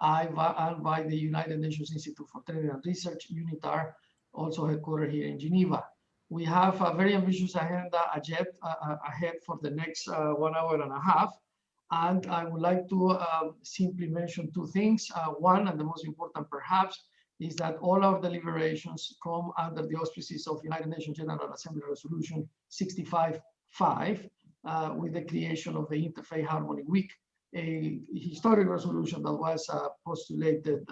and by the United Nations Institute for Training and Research, UNITAR, also headquartered here in Geneva. We have a very ambitious agenda ahead for the next 1 hour and a half. And I would like to simply mention two things. One, and the most important perhaps, is that all our deliberations come under the auspices of United Nations General Assembly Resolution 65/5, with the creation of the Interfaith Harmony Week, a historic resolution that was postulated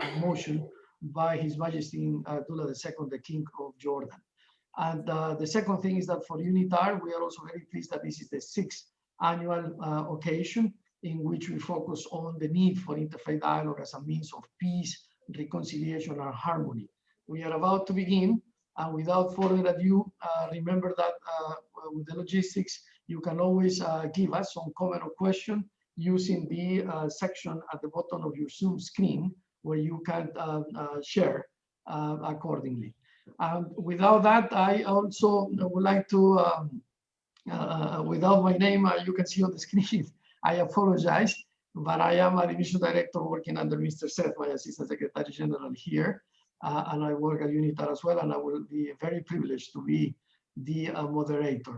a motion by His Majesty Abdullah II, the King of Jordan. And the second thing is that for UNITAR, we are also very pleased that this is the 6th annual occasion in which we focus on the need for interfaith dialogue as a means of peace, reconciliation, and harmony. We are about to begin, and without further ado, remember that with the logistics, you can always give us some comment or question using the section at the bottom of your Zoom screen, where you can share accordingly. Without that, I also would like to, without my name, you can see on the screen, I apologize, but I am a division director working under Mr. Seth, my Assistant Secretary General here, and I work at UNITAR as well, and I will be very privileged to be the moderator.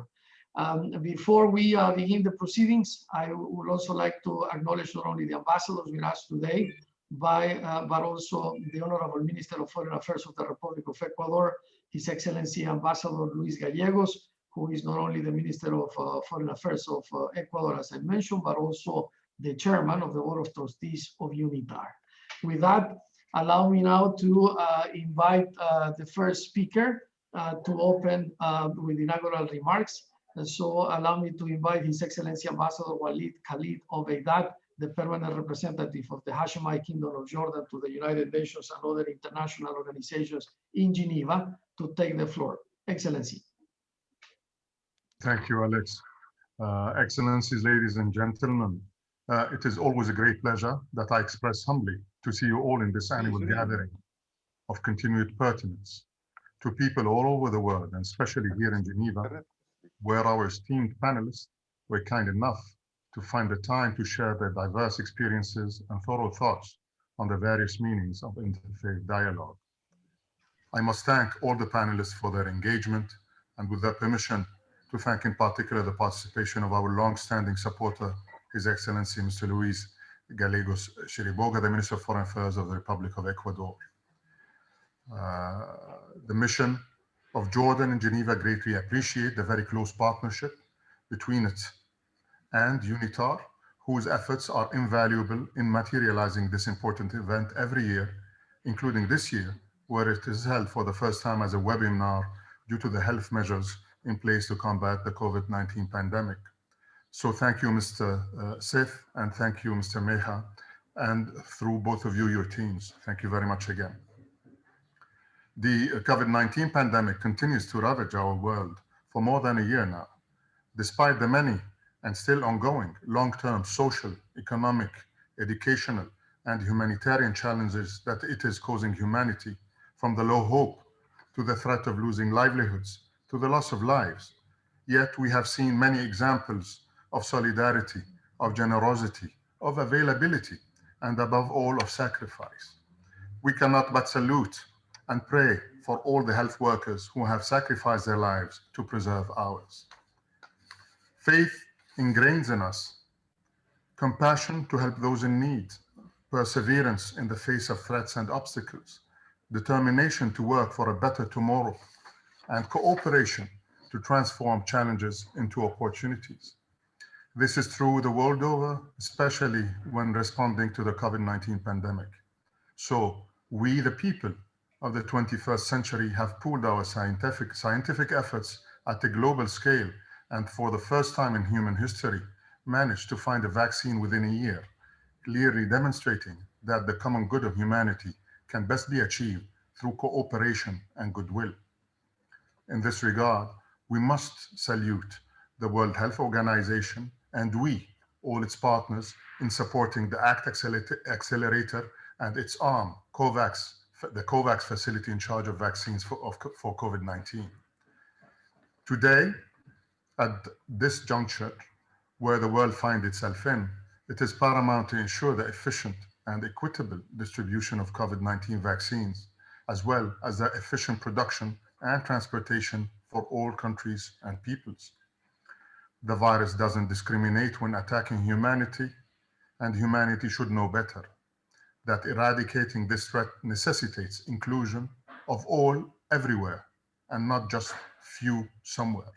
Before we begin the proceedings, I would also like to acknowledge not only the ambassadors with us today, but also the Honorable Minister of Foreign Affairs of the Republic of Ecuador, His Excellency Ambassador Luis Gallegos, who is not only the Minister of Foreign Affairs of Ecuador, as I mentioned, but also the Chairman of the Board of Trustees of UNITAR. With that, allow me now to invite the first speaker to open with inaugural remarks. So allow me to invite His Excellency Ambassador Walid Khalid Obeidad, the permanent representative of the Hashemite Kingdom of Jordan to the United Nations and other international organizations in Geneva, to take the floor. Excellency. Thank you, Alex. Excellencies, ladies and gentlemen, it is always a great pleasure that I express humbly to see you all in this annual gathering of continued pertinence to people all over the world, and especially here in Geneva, where our esteemed panelists were kind enough to find the time to share their diverse experiences and thorough thoughts on the various meanings of interfaith dialogue. I must thank all the panelists for their engagement, and with their permission, to thank in particular the participation of our long-standing supporter, His Excellency Mr. Luis Gallegos Chiriboga, the Minister of Foreign Affairs of the Republic of Ecuador. The mission of Jordan and Geneva greatly appreciate the very close partnership between it and UNITAR, whose efforts are invaluable in materializing this important event every year, including this year, where it is held for the first time as a webinar due to the health measures in place to combat the COVID-19 pandemic. So thank you, Mr. Seth, and thank you, Mr. Meha, and through both of you, your teams. Thank you very much again. The COVID-19 pandemic continues to ravage our world for more than a year now. Despite the many and still ongoing long-term social, economic, educational, and humanitarian challenges that it is causing humanity, from the low hope to the threat of losing livelihoods to the loss of lives, yet we have seen many examples of solidarity, of generosity, of availability, and above all, of sacrifice. We cannot but salute and pray for all the health workers who have sacrificed their lives to preserve ours. Faith ingrains in us compassion to help those in need, perseverance in the face of threats and obstacles, determination to work for a better tomorrow, and cooperation to transform challenges into opportunities. This is true the world over, especially when responding to the COVID-19 pandemic. So we, the people of the 21st century, have pooled our scientific efforts at a global scale, and for the first time in human history, managed to find a vaccine within a year, clearly demonstrating that the common good of humanity can best be achieved through cooperation and goodwill. In this regard, we must salute the World Health Organization and we, all its partners, in supporting the ACT Accelerator and its arm, COVAX, the COVAX facility in charge of vaccines for COVID-19. Today, at this juncture, where the world finds itself in, it is paramount to ensure the efficient and equitable distribution of COVID-19 vaccines, as well as their efficient production and transportation for all countries and peoples. The virus doesn't discriminate when attacking humanity, and humanity should know better, that eradicating this threat necessitates inclusion of all everywhere, and not just few somewhere.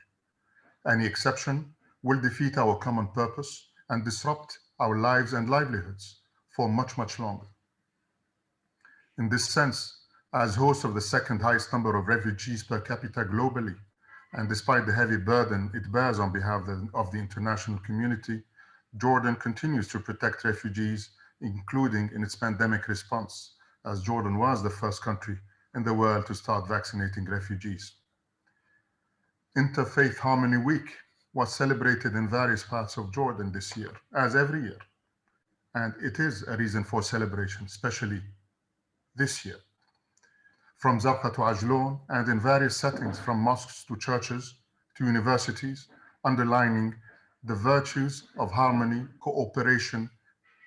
Any exception will defeat our common purpose and disrupt our lives and livelihoods for much, much longer. In this sense, as host of the second highest number of refugees per capita globally, and despite the heavy burden it bears on behalf of the international community, Jordan continues to protect refugees, including in its pandemic response, as Jordan was the first country in the world to start vaccinating refugees. Interfaith Harmony Week was celebrated in various parts of Jordan this year, as every year. And it is a reason for celebration, especially this year. From Zarqa to Ajloun, and in various settings, from mosques to churches to universities, underlining the virtues of harmony, cooperation,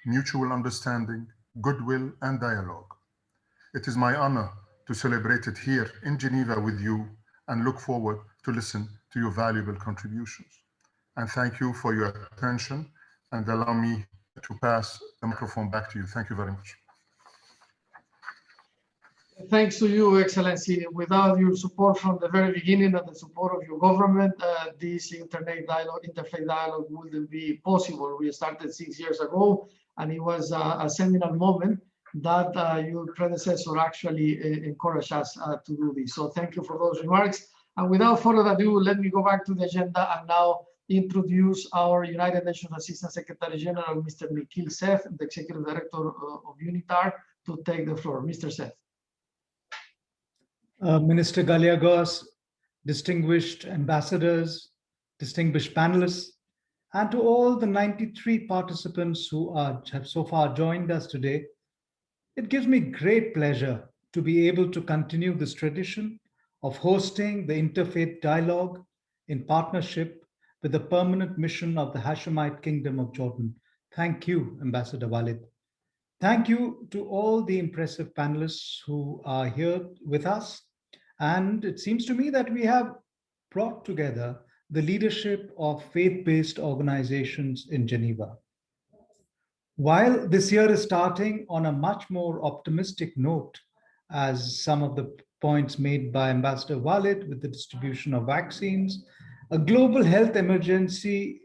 mutual understanding, goodwill, and dialogue. It is my honor to celebrate it here in Geneva with you and look forward to listen to your valuable contributions. And thank you for your attention, and allow me to pass the microphone back to you. Thank you very much. Thanks to you, Excellency. Without your support from the very beginning and the support of your government, this interfaith dialogue wouldn't be possible. We started 6 years ago, and it was a seminal moment that your predecessor actually encouraged us to do this. So thank you for those remarks. And without further ado, let me go back to the agenda and now introduce our United Nations Assistant Secretary General, Mr. Nikhil Seth, the Executive Director of UNITAR, to take the floor. Mr. Seth. Minister Gallegos, distinguished ambassadors, distinguished panelists, and to all the 93 participants who have so far joined us today, it gives me great pleasure to be able to continue this tradition of hosting the Interfaith Dialogue in partnership with the permanent mission of the Hashemite Kingdom of Jordan. Thank you, Ambassador Walid. Thank you to all the impressive panelists who are here with us. And it seems to me that we have brought together the leadership of faith-based organizations in Geneva. While this year is starting on a much more optimistic note, as some of the points made by Ambassador Walid with the distribution of vaccines, a global health emergency,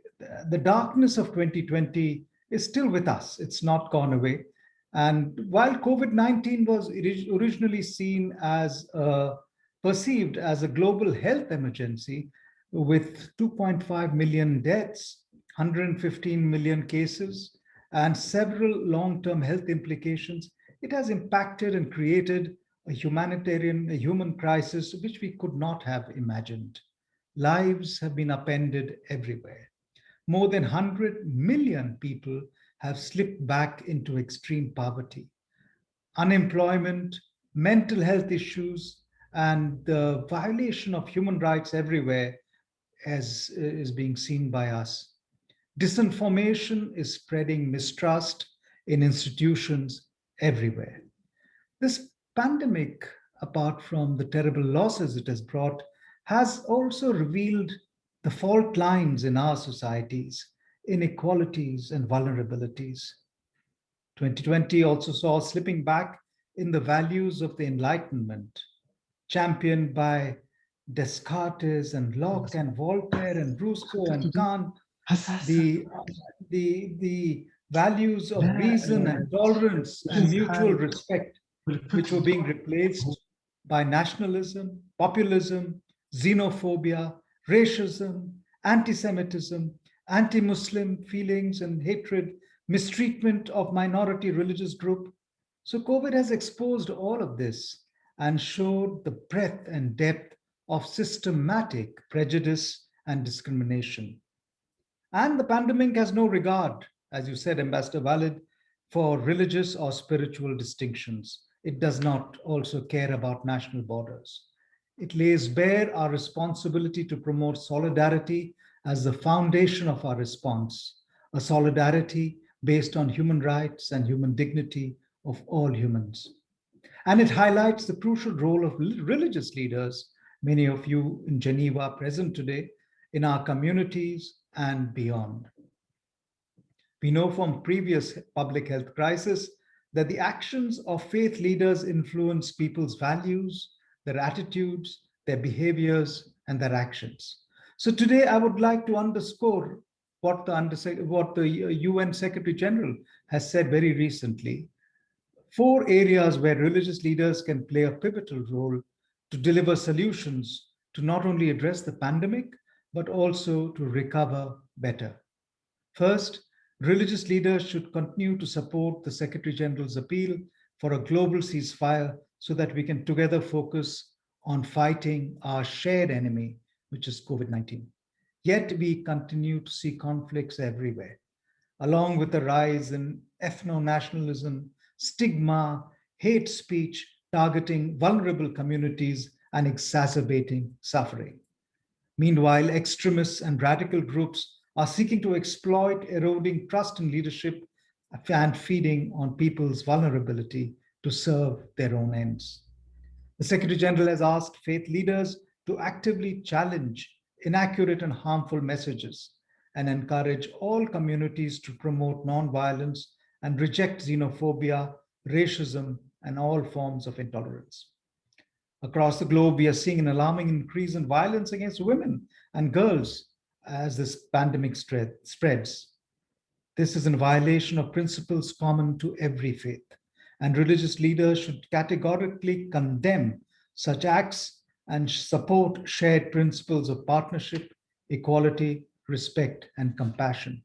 the darkness of 2020 is still with us. It's not gone away. And while COVID-19 was originally seen as perceived as a global health emergency with 2.5 million deaths, 115 million cases, and several long-term health implications, it has impacted and created a human crisis which we could not have imagined. Lives have been upended everywhere. More than 100 million people have slipped back into extreme poverty. Unemployment, mental health issues, and the violation of human rights everywhere as is being seen by us. Disinformation is spreading mistrust in institutions everywhere. This pandemic, apart from the terrible losses it has brought, has also revealed the fault lines in our societies, inequalities and vulnerabilities. 2020 also saw slipping back in the values of the Enlightenment, championed by Descartes and Locke and Voltaire and Rousseau and Kant, the values of reason and tolerance and mutual respect, which were being replaced by nationalism, populism, xenophobia, racism, anti-Semitism, anti-Muslim feelings and hatred, mistreatment of minority religious group. So COVID has exposed all of this and showed the breadth and depth of systematic prejudice and discrimination. And the pandemic has no regard, as you said, Ambassador Walid, for religious or spiritual distinctions. It does not also care about national borders. It lays bare our responsibility to promote solidarity as the foundation of our response, a solidarity based on human rights and human dignity of all humans. And it highlights the crucial role of religious leaders, many of you in Geneva present today, in our communities and beyond. We know from previous public health crises that the actions of faith leaders influence people's values, their attitudes, their behaviors, and their actions. So today I would like to underscore what the UN Secretary General has said very recently. 4 areas where religious leaders can play a pivotal role to deliver solutions to not only address the pandemic, but also to recover better. First, religious leaders should continue to support the Secretary General's appeal for a global ceasefire so that we can together focus on fighting our shared enemy, which is COVID-19. Yet we continue to see conflicts everywhere, along with the rise in ethno-nationalism, stigma, hate speech targeting vulnerable communities and exacerbating suffering. Meanwhile, extremists and radical groups are seeking to exploit eroding trust in leadership and feeding on people's vulnerability to serve their own ends. The Secretary General has asked faith leaders to actively challenge inaccurate and harmful messages and encourage all communities to promote nonviolence and reject xenophobia, racism, and all forms of intolerance. Across the globe, we are seeing an alarming increase in violence against women and girls as this pandemic spreads. This is in violation of principles common to every faith, and religious leaders should categorically condemn such acts and support shared principles of partnership, equality, respect, and compassion.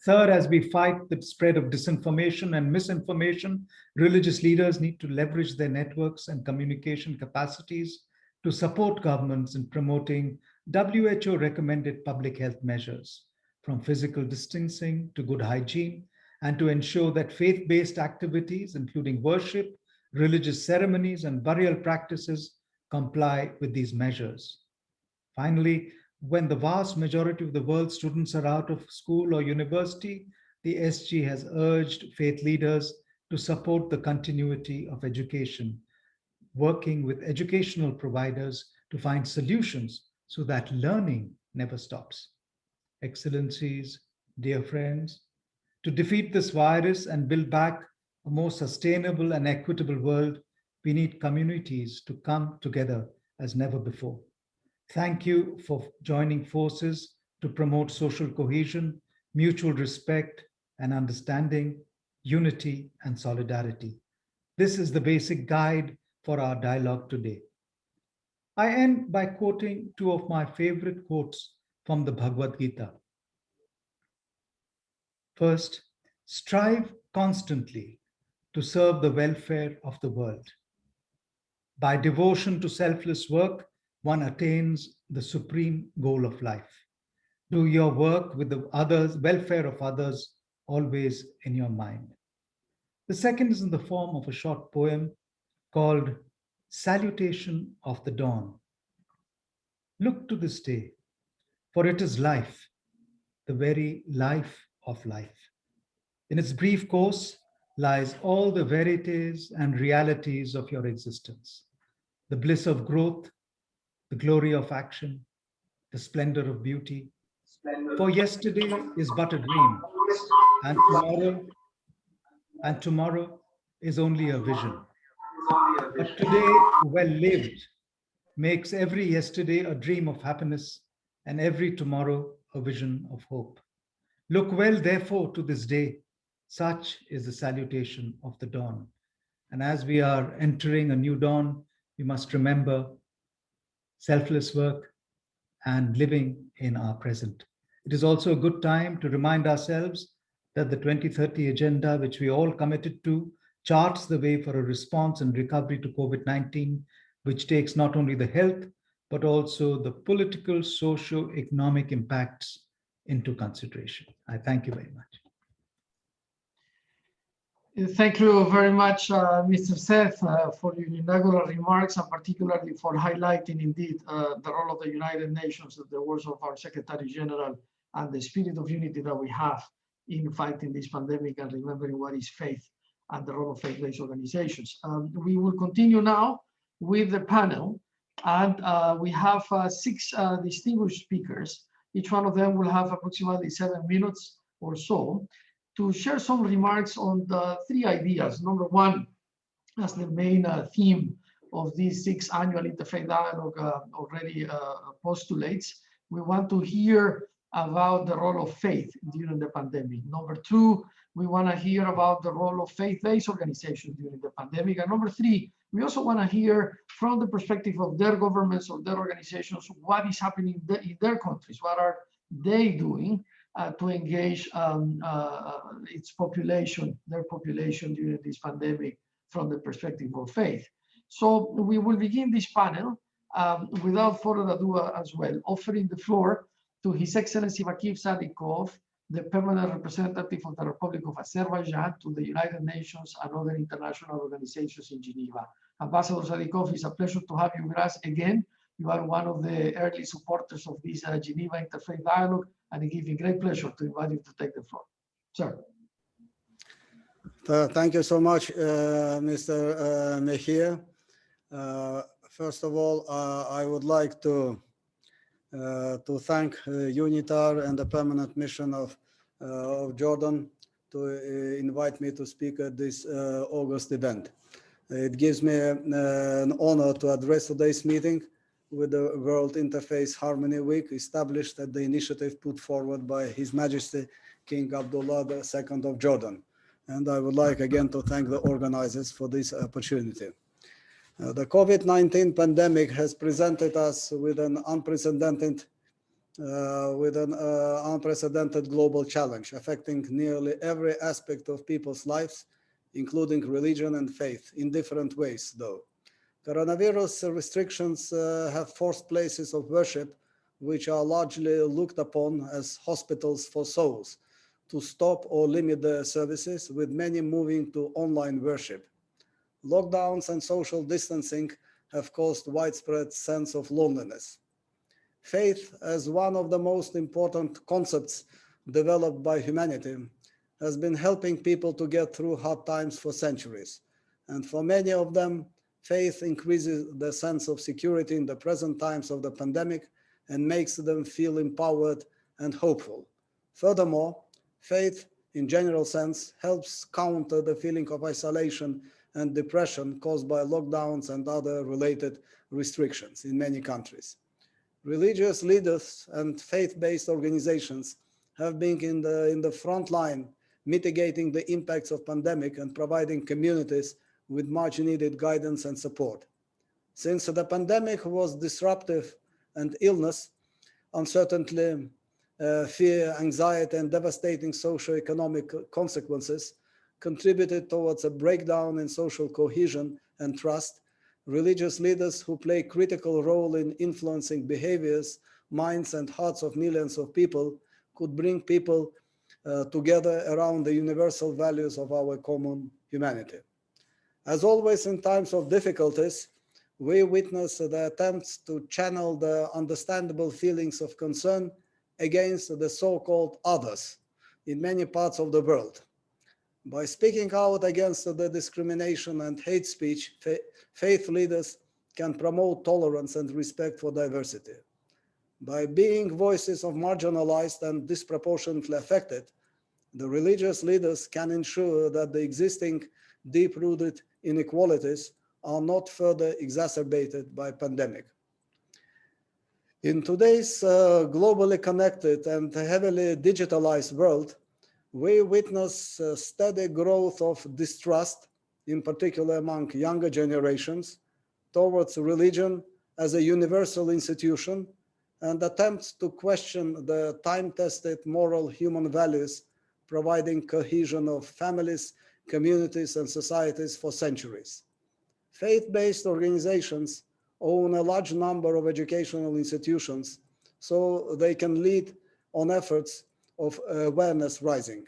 Third, as we fight the spread of disinformation and misinformation, religious leaders need to leverage their networks and communication capacities to support governments in promoting WHO recommended public health measures, from physical distancing to good hygiene, and to ensure that faith-based activities, including worship, religious ceremonies, and burial practices, comply with these measures. Finally, when the vast majority of the world's students are out of school or university, the SG has urged faith leaders to support the continuity of education, working with educational providers to find solutions so that learning never stops. Excellencies, dear friends, to defeat this virus and build back a more sustainable and equitable world, we need communities to come together as never before. Thank you for joining forces to promote social cohesion, mutual respect and understanding, unity and solidarity. This is the basic guide for our dialogue today. I end by quoting 2 of my favorite quotes from the Bhagavad Gita. First, strive constantly to serve the welfare of the world. By devotion to selfless work, one attains the supreme goal of life. Do your work with the welfare of others always in your mind. The second is in the form of a short poem called Salutation of the Dawn. Look to this day, for it is life, the very life of life. In its brief course lies all the verities and realities of your existence, the bliss of growth, the glory of action, the splendor of beauty. For yesterday is but a dream, and tomorrow is only a vision. But today, well lived, makes every yesterday a dream of happiness and every tomorrow a vision of hope. Look well, therefore, to this day. Such is the salutation of the dawn. And as we are entering a new dawn, we must remember selfless work and living in our present. It is also a good time to remind ourselves that the 2030 agenda, which we all committed to, charts the way for a response and recovery to COVID-19, which takes not only the health, but also the political, socio-economic impacts into consideration. I thank you very much. Thank you very much, Mr. Seth, for your inaugural remarks, and particularly for highlighting indeed the role of the United Nations, the words of our Secretary General, and the spirit of unity that we have in fighting this pandemic and remembering what is faith and the role of faith-based organizations. We will continue now with the panel, and we have 6 distinguished speakers. Each one of them will have approximately 7 minutes or so to share some remarks on the 3 ideas. Number 1, as the main theme of this 6th Annual Interfaith Dialogue already postulates, we want to hear about the role of faith during the pandemic. Number 2, we want to hear about the role of faith-based organizations during the pandemic. And number 3, we also want to hear from the perspective of their governments or their organizations what is happening in their countries. What are they doing to engage its population, their population during this pandemic from the perspective of faith. So we will begin this panel without further ado as well, offering the floor to His Excellency Vakif Sadikov, the permanent representative of the Republic of Azerbaijan to the United Nations and other international organizations in Geneva. Ambassador Sadikov, it's a pleasure to have you with us again. You are one of the early supporters of this Geneva Interfaith Dialogue, and it gives me great pleasure to invite you to take the floor. Sir. Thank you so much, Mr. Mejia. First of all, I would like to thank UNITAR and the permanent mission of Jordan to invite me to speak at this August event. It gives me an honor to address today's meeting with the World Interfaith Harmony Week, established at the initiative put forward by His Majesty King Abdullah II of Jordan. And I would like again to thank the organizers for this opportunity. The COVID-19 pandemic has presented us with an unprecedented global challenge, affecting nearly every aspect of people's lives, including religion and faith, in different ways, though. Coronavirus restrictions have forced places of worship, which are largely looked upon as hospitals for souls, to stop or limit their services, with many moving to online worship. Lockdowns and social distancing have caused widespread sense of loneliness. Faith, as one of the most important concepts developed by humanity, has been helping people to get through hard times for centuries. And for many of them, faith increases the sense of security in the present times of the pandemic and makes them feel empowered and hopeful. Furthermore, faith, in general sense, helps counter the feeling of isolation and depression caused by lockdowns and other related restrictions in many countries. Religious leaders and faith-based organizations have been in the front line, mitigating the impacts of pandemic and providing communities with much needed guidance and support. Since the pandemic was disruptive and illness, uncertainty, fear, anxiety, and devastating socio-economic consequences contributed towards a breakdown in social cohesion and trust, religious leaders who play a critical role in influencing behaviors, minds, and hearts of millions of people could bring people together around the universal values of our common humanity. As always in times of difficulties, we witness the attempts to channel the understandable feelings of concern against the so-called others in many parts of the world. By speaking out against the discrimination and hate speech, faith leaders can promote tolerance and respect for diversity. By being voices of marginalized and disproportionately affected, the religious leaders can ensure that the existing deep-rooted inequalities are not further exacerbated by pandemic. In today's globally connected and heavily digitalized world, we witness a steady growth of distrust, in particular among younger generations, towards religion as a universal institution, and attempts to question the time-tested moral human values providing cohesion of families, communities, and societies for centuries. Faith-based organizations own a large number of educational institutions, so they can lead on efforts of awareness rising.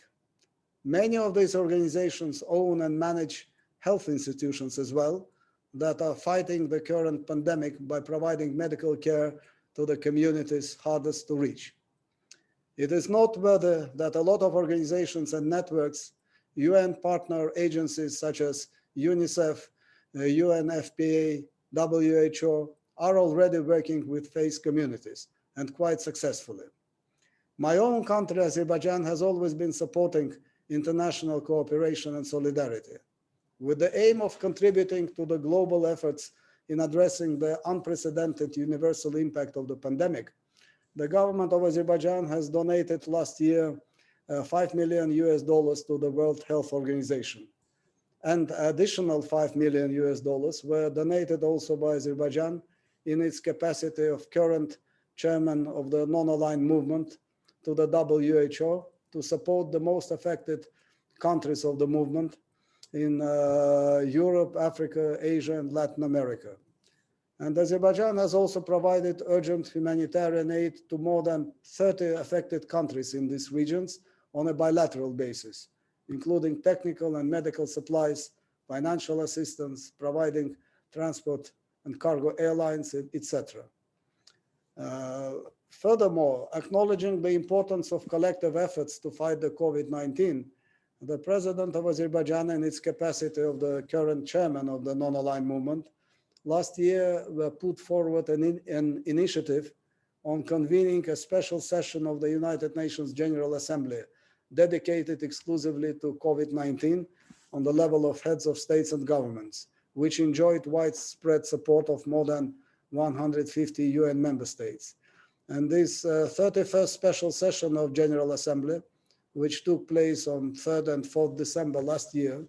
Many of these organizations own and manage health institutions as well that are fighting the current pandemic by providing medical care to the communities hardest to reach. It is noteworthy that a lot of organizations and networks, UN partner agencies such as UNICEF, UNFPA, WHO, are already working with faith communities, and quite successfully. My own country, Azerbaijan, has always been supporting international cooperation and solidarity, with the aim of contributing to the global efforts in addressing the unprecedented universal impact of the pandemic. The government of Azerbaijan has donated last year $5 million to the World Health Organization. And additional $5 million were donated also by Azerbaijan in its capacity of current chairman of the non-aligned movement to the WHO to support the most affected countries of the movement in Europe, Africa, Asia, and Latin America. And Azerbaijan has also provided urgent humanitarian aid to more than 30 affected countries in these regions on a bilateral basis, including technical and medical supplies, financial assistance, providing transport and cargo airlines, etc. Furthermore, acknowledging the importance of collective efforts to fight the COVID-19, the president of Azerbaijan, in its capacity of the current chairman of the non-aligned movement, last year put forward an initiative on convening a special session of the United Nations General Assembly dedicated exclusively to COVID-19 on the level of heads of states and governments, which enjoyed widespread support of more than 150 UN member states. And this 31st special session of General Assembly, which took place on 3rd and 4th December last year,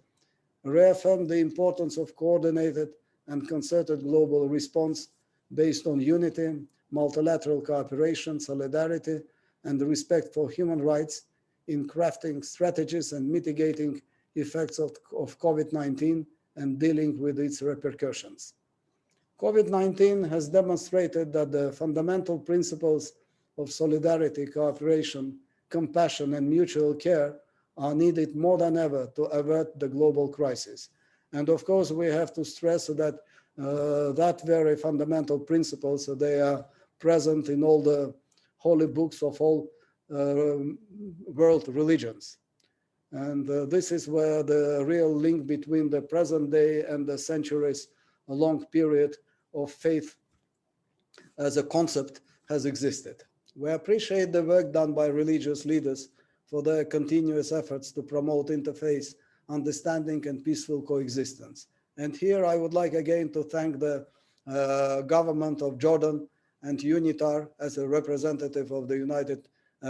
reaffirmed the importance of coordinated and concerted global response based on unity, multilateral cooperation, solidarity, and respect for human rights in crafting strategies and mitigating effects of COVID-19 and dealing with its repercussions. COVID-19 has demonstrated that the fundamental principles of solidarity, cooperation, compassion, and mutual care are needed more than ever to avert the global crisis. And of course, we have to stress that that very fundamental principles, they are present in all the holy books of all world religions. And this is where the real link between the present day and the centuries, a long period of faith as a concept has existed. We appreciate the work done by religious leaders for their continuous efforts to promote interfaith understanding and peaceful coexistence. And here I would like again to thank the government of Jordan and UNITAR as a representative of the United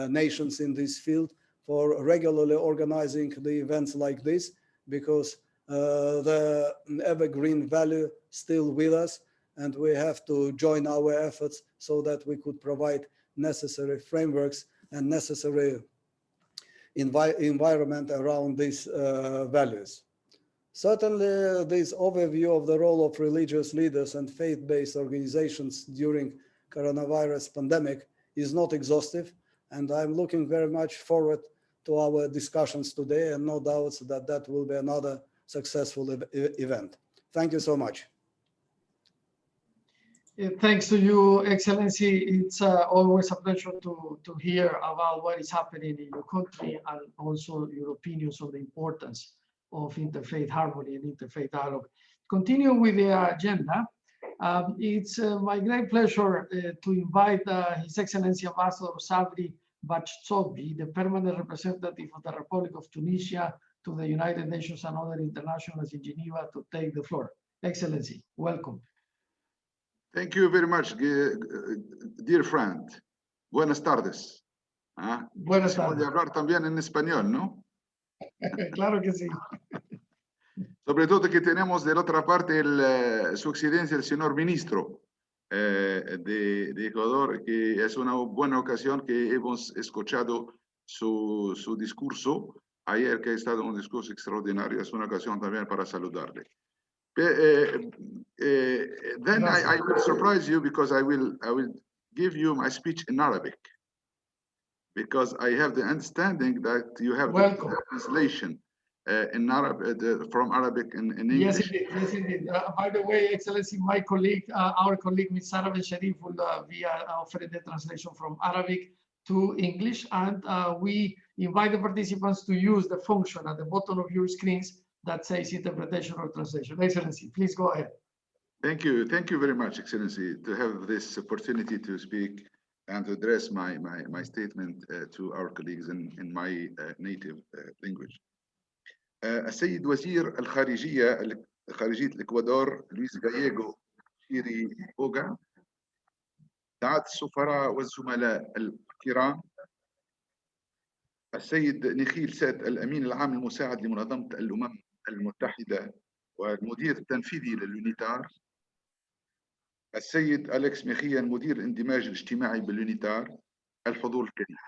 Nations in this field for regularly organizing the events like this, because the evergreen value still with us, and we have to join our efforts so that we could provide necessary frameworks and necessary environment around these values. Certainly, this overview of the role of religious leaders and faith-based organizations during coronavirus pandemic is not exhaustive, and I'm looking very much forward to our discussions today, and no doubts that that will be another successful event. Thank you so much. Thanks to you, Excellency. It's always a pleasure to hear about what is happening in your country and also your opinions on the importance of interfaith harmony and interfaith dialogue. Continue with the agenda. It's my great pleasure to invite His Excellency Ambassador Sabri Bachsobi, the permanent representative of the Republic of Tunisia to the United Nations and other internationals in Geneva, to take the floor. Excellency, welcome. Thank you very much, dear friend. Buenas tardes. Buenas tardes. Puede hablar también en español, ¿no? Claro que sí. Sobre todo que tenemos de la otra parte su excelencia el señor ministro de Ecuador, que es una buena ocasión que hemos escuchado su discurso ayer, que ha estado un discurso extraordinario. Es una ocasión también para saludarle. Then I will surprise you, because I will give you my speech in Arabic, because I have the understanding that you have the translation in Arabic, from Arabic in English. Yes, indeed. Yes, indeed. By the way, Excellency, my colleague, our colleague, Ms. Sarah Ben Sharif, will be offering the translation from Arabic to English, and we invite the participants to use the function at the bottom of your screens that says interpretation or translation. Excellency, please go ahead. Thank you very much, Excellency, to have this opportunity to speak and to address my statement to our colleagues in my native language. السيد وزير خارجية الإكوادور لويس غاييغو شيري بوغا، سعادة السفراء والزملاء الكرام، السيد نخيل سات الأمين العام المساعد لمنظمة الأمم المتحدة والمدير التنفيذي لليونيتار، السيد أليكس ميخيان مدير الاندماج الاجتماعي باليونيتار، الحضور الكريم،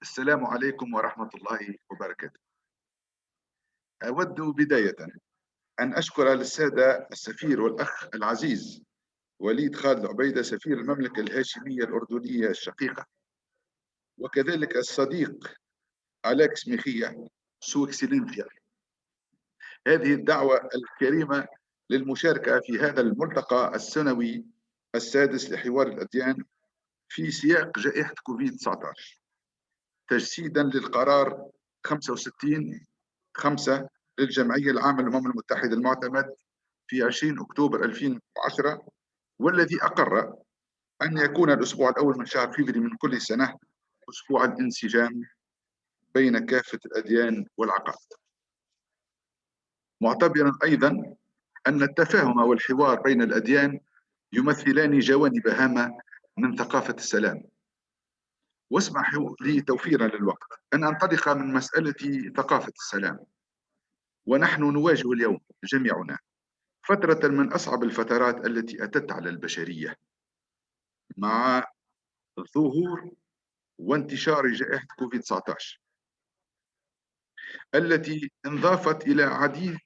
السلام عليكم ورحمة الله وبركاته. أود بداية أن أشكر للسادة السفير والأخ العزيز وليد خالد عبيدة سفير المملكة الهاشمية الأردنية الشقيقة، وكذلك الصديق أليكس ميخيا سو إكسيلنسيا، هذه الدعوة الكريمة للمشاركة في هذا الملتقى السنوي السادس لحوار الأديان في سياق جائحة كوفيد-19 تجسيدا للقرار 65/5 للجمعية العامة للأمم المتحدة المعتمد في 20 أكتوبر 2010، والذي أقر أن يكون الأسبوع الأول من شهر فبراير من كل سنة أسبوع الانسجام بين كافة الأديان والعقائد، معتبرا أيضا أن التفاهم والحوار بين الأديان يمثلان جوانب هامة من ثقافة السلام. واسمحوا لي توفيرا للوقت أن أنطلق من مسألة ثقافة السلام. ونحن نواجه اليوم جميعنا فترة من أصعب الفترات التي أتت على البشرية مع ظهور وانتشار جائحة كوفيد-19 التي انضافت إلى عديد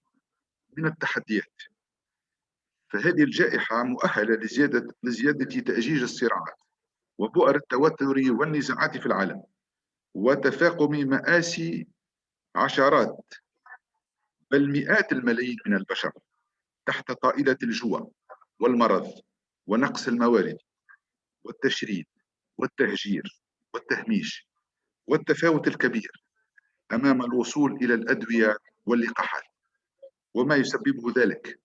من التحديات. فهذه الجائحة مؤهلة لزيادة تأجيج الصراعات وبؤر التوتر والنزاعات في العالم وتفاقم مآسي عشرات بل مئات الملايين من البشر تحت طائلة الجوع والمرض ونقص الموارد والتشريد والتهجير والتهميش والتفاوت الكبير أمام الوصول إلى الأدوية واللقاحات، وما يسببه ذلك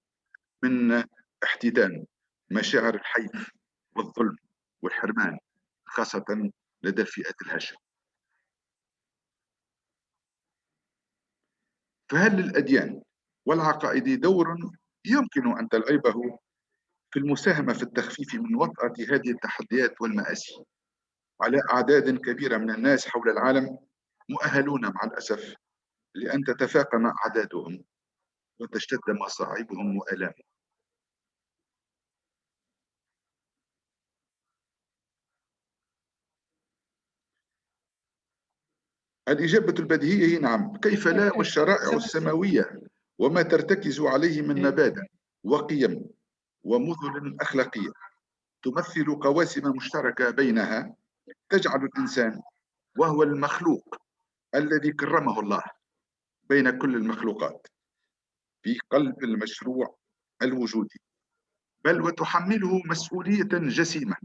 من احتدام مشاعر الحيف والظلم والحرمان خاصة لدى الفئات الهشة. فهل للأديان والعقائد دور يمكن أن تلعبه في المساهمة في التخفيف من وطأة هذه التحديات والمآسي على أعداد كبيرة من الناس حول العالم مؤهلون مع الأسف لأن تتفاقم أعدادهم وتشتد مصاعبهم وآلامهم؟ الإجابة البديهية هي نعم، كيف لا، والشرائع السماوية وما ترتكز عليه من مبادئ وقيم ومثل أخلاقية تمثل قواسم مشتركة بينها تجعل الإنسان وهو المخلوق الذي كرمه الله بين كل المخلوقات في قلب المشروع الوجودي، بل وتحمله مسؤولية جسيمة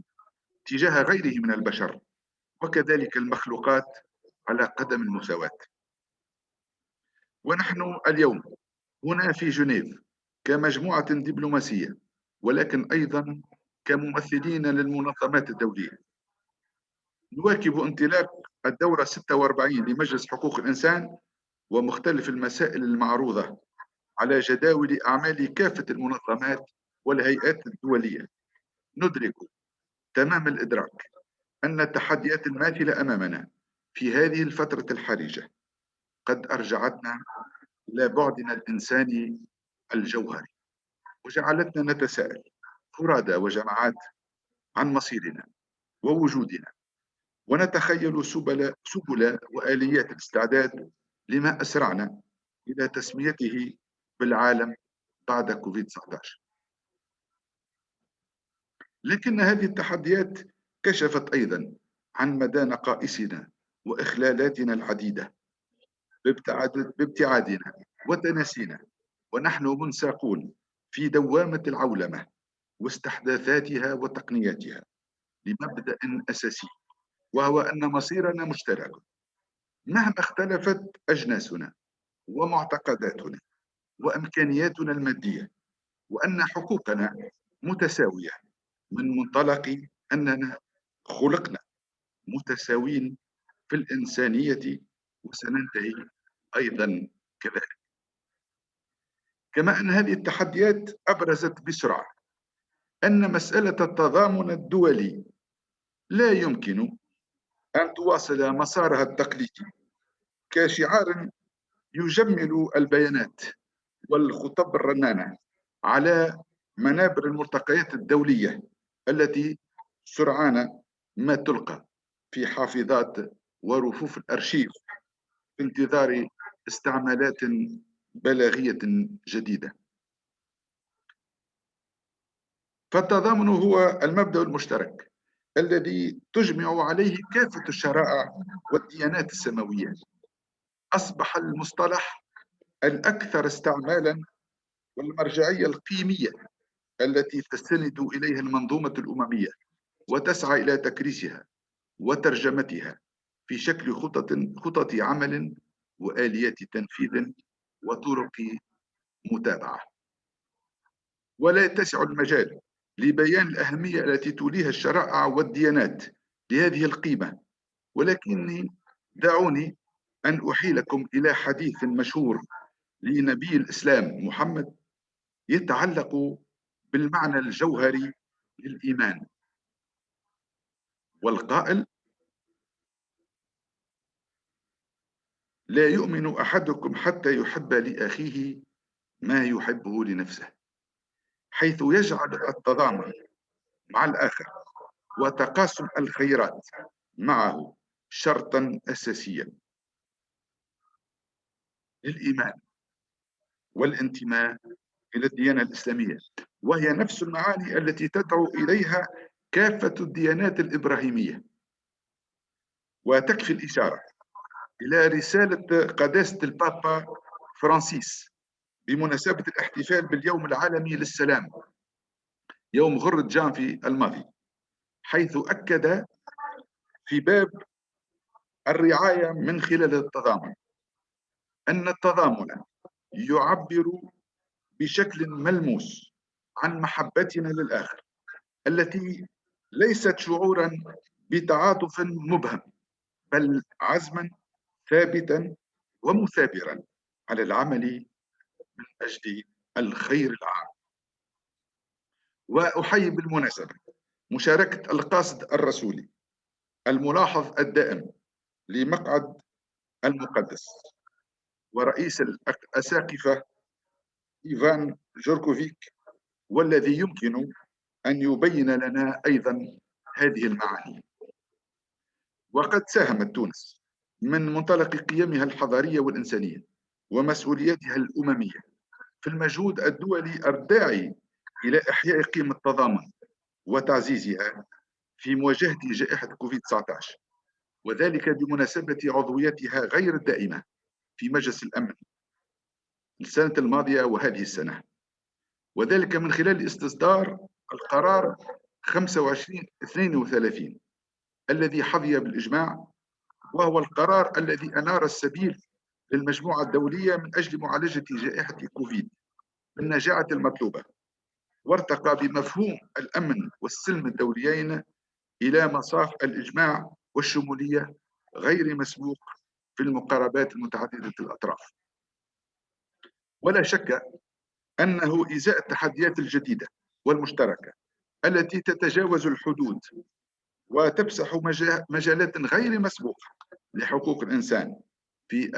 تجاه غيره من البشر وكذلك المخلوقات على قدم المساواة. ونحن اليوم هنا في جنيف كمجموعة دبلوماسية ولكن أيضا كممثلين للمنظمات الدولية نواكب انطلاق الدورة 46 لمجلس حقوق الإنسان ومختلف المسائل المعروضة على جداول أعمال كافة المنظمات والهيئات الدولية. ندرك تمام الإدراك أن التحديات الماثلة أمامنا في هذه الفترة الحرجة قد أرجعتنا إلى بعدنا الإنساني الجوهري وجعلتنا نتساءل فرادى وجماعات عن مصيرنا ووجودنا، ونتخيل سبل وآليات الاستعداد لما أسرعنا إلى تسميته بالعالم بعد كوفيد-19. لكن هذه التحديات كشفت أيضا عن مدى نقائصنا وإخلالاتنا العديدة بابتعادنا وتناسينا، ونحن منساقون في دوامة العولمة واستحداثاتها وتقنياتها لمبدأ أساسي وهو أن مصيرنا مشترك مهما اختلفت أجناسنا ومعتقداتنا وإمكانياتنا المادية، وأن حقوقنا متساوية من منطلق أننا خلقنا متساوين في الإنسانية، وسننتهي أيضا كذلك. كما أن هذه التحديات أبرزت بسرعة أن مسألة التضامن الدولي لا يمكن أن تواصل مسارها التقليدي كشعار يجمل البيانات والخطب الرنانة على منابر الملتقيات الدولية التي سرعان ما تلقى في حافظات ورفوف الأرشيف في انتظار استعمالات بلاغية جديدة. فالتضامن هو المبدأ المشترك الذي تجمع عليه كافة الشرائع والديانات السماوية. أصبح المصطلح الأكثر استعمالا والمرجعية القيمية التي تستند إليها المنظومة الأممية وتسعى إلى تكريسها وترجمتها في شكل خطط عمل وآليات تنفيذ وطرق متابعة. ولا يتسع المجال لبيان الأهمية التي توليها الشرائع والديانات لهذه القيمة، ولكني دعوني أن أحيلكم إلى حديث مشهور لنبي الإسلام محمد يتعلق بالمعنى الجوهري للإيمان، والقائل: لا يؤمن أحدكم حتى يحب لأخيه ما يحبه لنفسه، حيث يجعل التضامن مع الآخر وتقاسم الخيرات معه شرطا أساسيا للإيمان والانتماء إلى الديانة الإسلامية، وهي نفس المعاني التي تدعو إليها كافة الديانات الإبراهيمية. وتكفي الإشارة إلى رسالة قداسة البابا فرانسيس بمناسبة الاحتفال باليوم العالمي للسلام يوم غرة جانفي الماضي، حيث أكد في باب الرعاية من خلال التضامن أن التضامن يعبر بشكل ملموس عن محبتنا للآخر التي ليست شعورا بتعاطف مبهم، بل عزما ثابتا ومثابرا على العمل من أجل الخير العام. وأحيي بالمناسبة مشاركة القاصد الرسولي الملاحظ الدائم لمقعد المقدس ورئيس الأساقفة إيفان جوركوفيك، والذي يمكن أن يبين لنا أيضا هذه المعاني. وقد ساهمت تونس من منطلق قيمها الحضارية والإنسانية ومسؤولياتها الأممية في المجهود الدولي الداعي إلى إحياء قيم التضامن وتعزيزها في مواجهة جائحة كوفيد-19، وذلك بمناسبة عضويتها غير الدائمة في مجلس الأمن السنة الماضية وهذه السنة، وذلك من خلال استصدار القرار 2532 الذي حظي بالإجماع، وهو القرار الذي أنار السبيل للمجموعة الدولية من أجل معالجة جائحة كوفيد بالنجاعة المطلوبة، وارتقى بمفهوم الأمن والسلم الدوليين إلى مصاف الإجماع والشمولية غير مسبوق في المقاربات المتعددة الأطراف. ولا شك أنه إزاء التحديات الجديدة والمشتركة التي تتجاوز الحدود وتفسح مجالات غير مسبوقة لحقوق الإنسان في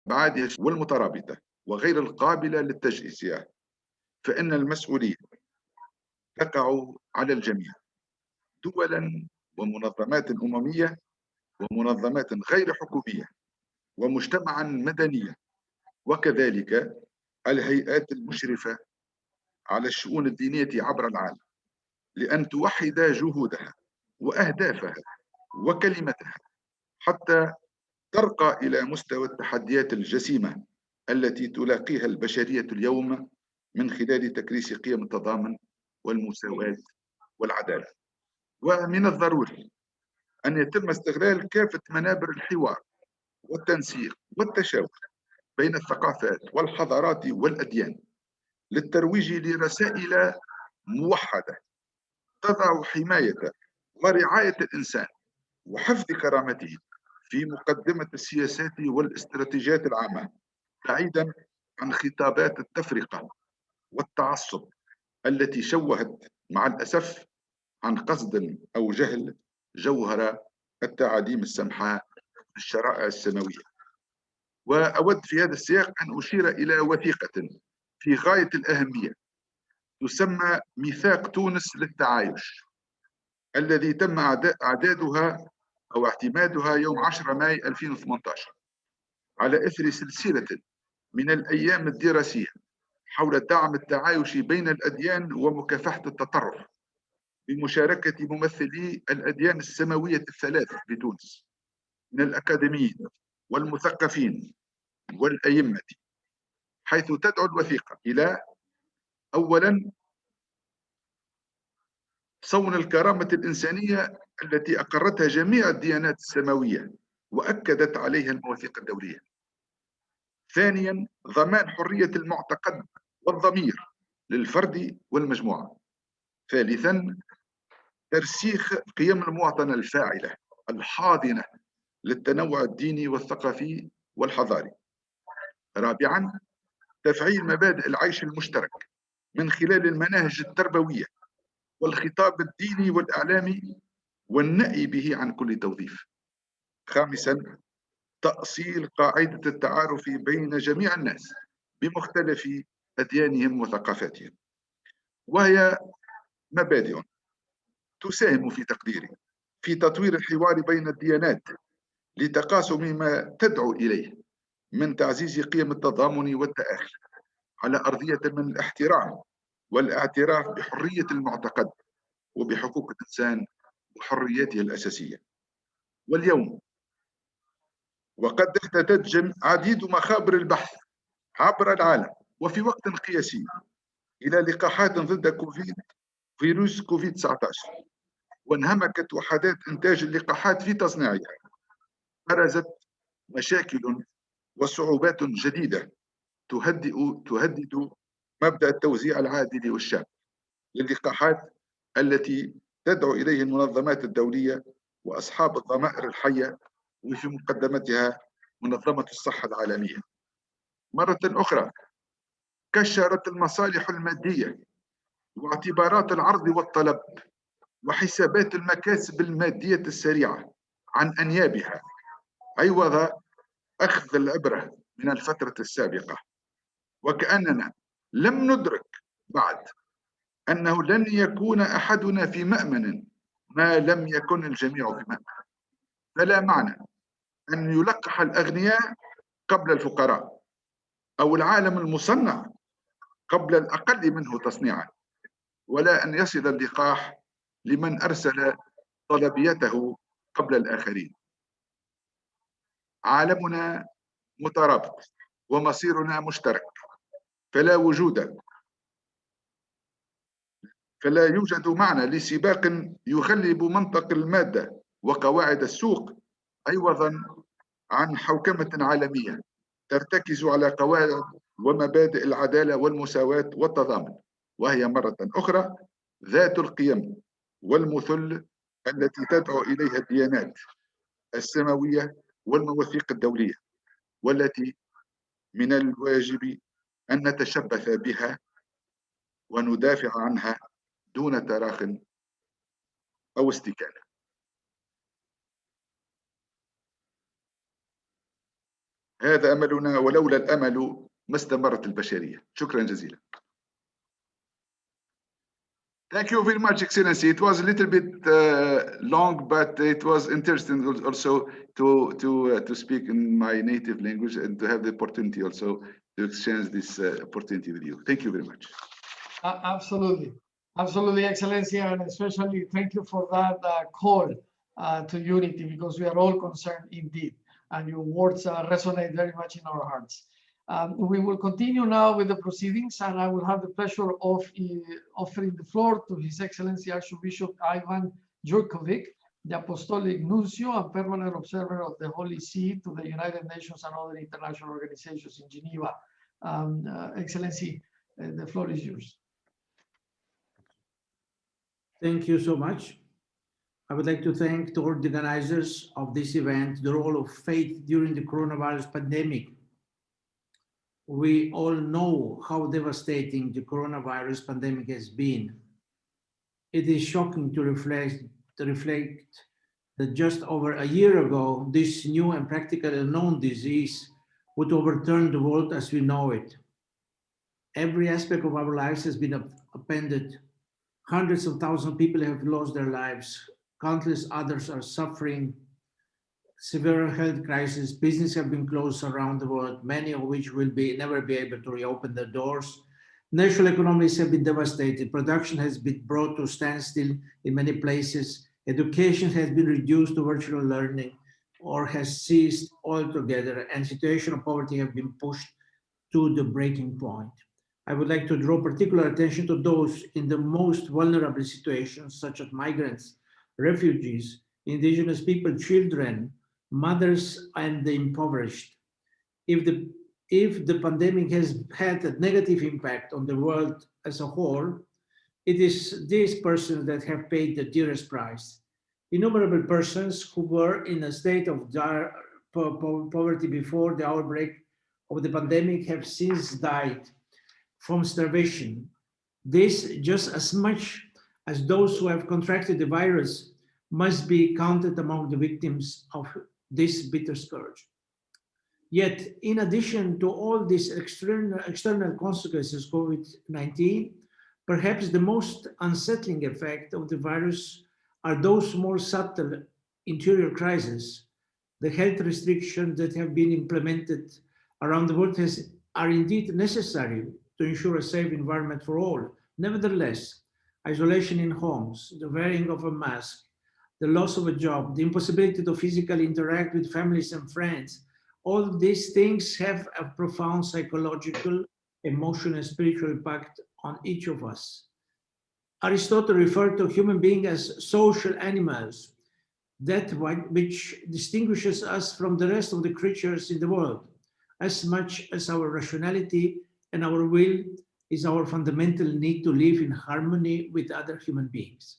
أبعادها والمترابطة وغير القابلة للتجزئة، فإن المسؤولية تقع على الجميع، دولا ومنظمات أممية ومنظمات غير حكومية ومجتمعا مدنيا، وكذلك الهيئات المشرفة على الشؤون الدينية عبر العالم، لأن توحد جهودها وأهدافها وكلمتها حتى ترقى إلى مستوى التحديات الجسيمة التي تلاقيها البشرية اليوم من خلال تكريس قيم التضامن والمساواة والعدالة. ومن الضروري أن يتم استغلال كافة منابر الحوار والتنسيق والتشاور بين الثقافات والحضارات والأديان للترويج لرسائل موحدة تضع حماية ورعاية الإنسان وحفظ كرامته في مقدمة السياسات والاستراتيجيات العامة، بعيدا عن خطابات التفرقة والتعصب التي شوهت مع الأسف عن قصد أو جهل جوهر التعاليم السمحاء في الشرائع السماوية. وأود في هذا السياق أن أشير إلى وثيقة في غاية الأهمية تسمى ميثاق تونس للتعايش، الذي تم إعدادها أو اعتمادها يوم 10 ماي 2018 على إثر سلسلة من الأيام الدراسية حول دعم التعايش بين الأديان ومكافحة التطرف بمشاركة ممثلي الأديان السماوية الثلاث بتونس من الأكاديميين والمثقفين والأئمة، حيث تدعو الوثيقة إلى أولاً صون الكرامة الإنسانية التي أقرتها جميع الديانات السماوية وأكدت عليها المواثيق الدولية. ثانياً ضمان حرية المعتقد والضمير للفرد والمجموعة. ثالثاً ترسيخ قيم المواطنة الفاعلة الحاضنة للتنوع الديني والثقافي والحضاري. رابعاً تفعيل مبادئ العيش المشترك من خلال المناهج التربوية والخطاب الديني والإعلامي والنأي به عن كل توظيف. خامساً تأصيل قاعدة التعارف بين جميع الناس بمختلف أديانهم وثقافاتهم، وهي مبادئ تساهم في تقديري في تطوير الحوار بين الديانات لتقاسم ما تدعو إليه من تعزيز قيم التضامن والتآخي على أرضية من الاحترام والاعتراف بحرية المعتقد وبحقوق الإنسان وحرياته الأساسية. واليوم وقد تتجه عديد مخابر البحث عبر العالم وفي وقت قياسي إلى لقاحات ضد فيروس كوفيد 19، وانهمكت وحدات إنتاج اللقاحات في تصنيعها. برزت مشاكل وصعوبات جديدة تهدد مبدأ التوزيع العادل والشامل للقاحات التي تدعو إليه المنظمات الدولية وأصحاب الضمائر الحية، وفي مقدمتها منظمة الصحة العالمية. مرة أخرى كشرت المصالح المادية واعتبارات العرض والطلب وحسابات المكاسب المادية السريعة عن أنيابها، عوض أخذ العبرة من الفترة السابقة، وكأننا لم ندرك بعد أنه لن يكون أحدنا في مأمن ما لم يكن الجميع في مأمن. فلا معنى أن يلقح الأغنياء قبل الفقراء أو العالم المصنع قبل الأقل منه تصنيعا، ولا أن يصل اللقاح لمن أرسل طلبيته قبل الآخرين. عالمنا مترابط ومصيرنا مشترك، فلا يوجد معنى لسباق يغلب منطق المادة وقواعد السوق عوضا عن حوكمة عالمية ترتكز على قواعد ومبادئ العدالة والمساواة والتضامن، وهي مرة أخرى ذات القيم والمثل التي تدعو إليها الديانات السماوية والمواثيق الدولية، والتي من الواجب أن نتشبث بها وندافع عنها دون تراخ أو استكانة. هذا أملنا، ولولا الأمل ما استمرت البشرية. شكرا جزيلا. Thank you very much, Excellency. It was a little bit long, but it was interesting also to speak in my native language and to have the opportunity also to exchange this opportunity with you. Thank you very much. Absolutely. Absolutely, Excellency, and especially thank you for that call to unity, because we are all concerned indeed, and your words resonate very much in our hearts. We will continue now with the proceedings, and I will have the pleasure of offering the floor to His Excellency Archbishop Ivan Jurkovic, the Apostolic Nuncio and Permanent Observer of the Holy See to the United Nations and other international organizations in Geneva. Excellency, the floor is yours. Thank you so much. I would like to thank all the organizers of this event, the role of faith during the coronavirus pandemic. We all know how devastating the coronavirus pandemic has been. It is shocking to reflect that just over a year ago, this new and practically unknown disease would overturn the world as we know it. Every aspect of our lives has been upended. Hundreds of thousands of people have lost their lives. Countless others are suffering severe health crisis. Businesses have been closed around the world, many of which will never be able to reopen their doors. National economies have been devastated. Production has been brought to standstill in many places. Education has been reduced to virtual learning or has ceased altogether, and situation of poverty have been pushed to the breaking point. I would like to draw particular attention to those in the most vulnerable situations, such as migrants, refugees, indigenous people, children, mothers, and the impoverished. If the pandemic has had a negative impact on the world as a whole, it is these persons that have paid the dearest price. Innumerable persons who were in a state of dire poverty before the outbreak of the pandemic have since died from starvation. This, just as much as those who have contracted the virus, must be counted among the victims of this bitter scourge. Yet, in addition to all these external consequences of COVID-19, perhaps the most unsettling effect of the virus are those more subtle interior crises. The health restrictions that have been implemented around the world are indeed necessary to ensure a safe environment for all. Nevertheless, isolation in homes, the wearing of a mask, the loss of a job, the impossibility to physically interact with families and friends, all of these things have a profound psychological, emotional, and spiritual impact on each of us. Aristotle referred to human beings as social animals, that which distinguishes us from the rest of the creatures in the world, as much as our rationality and our will is our fundamental need to live in harmony with other human beings.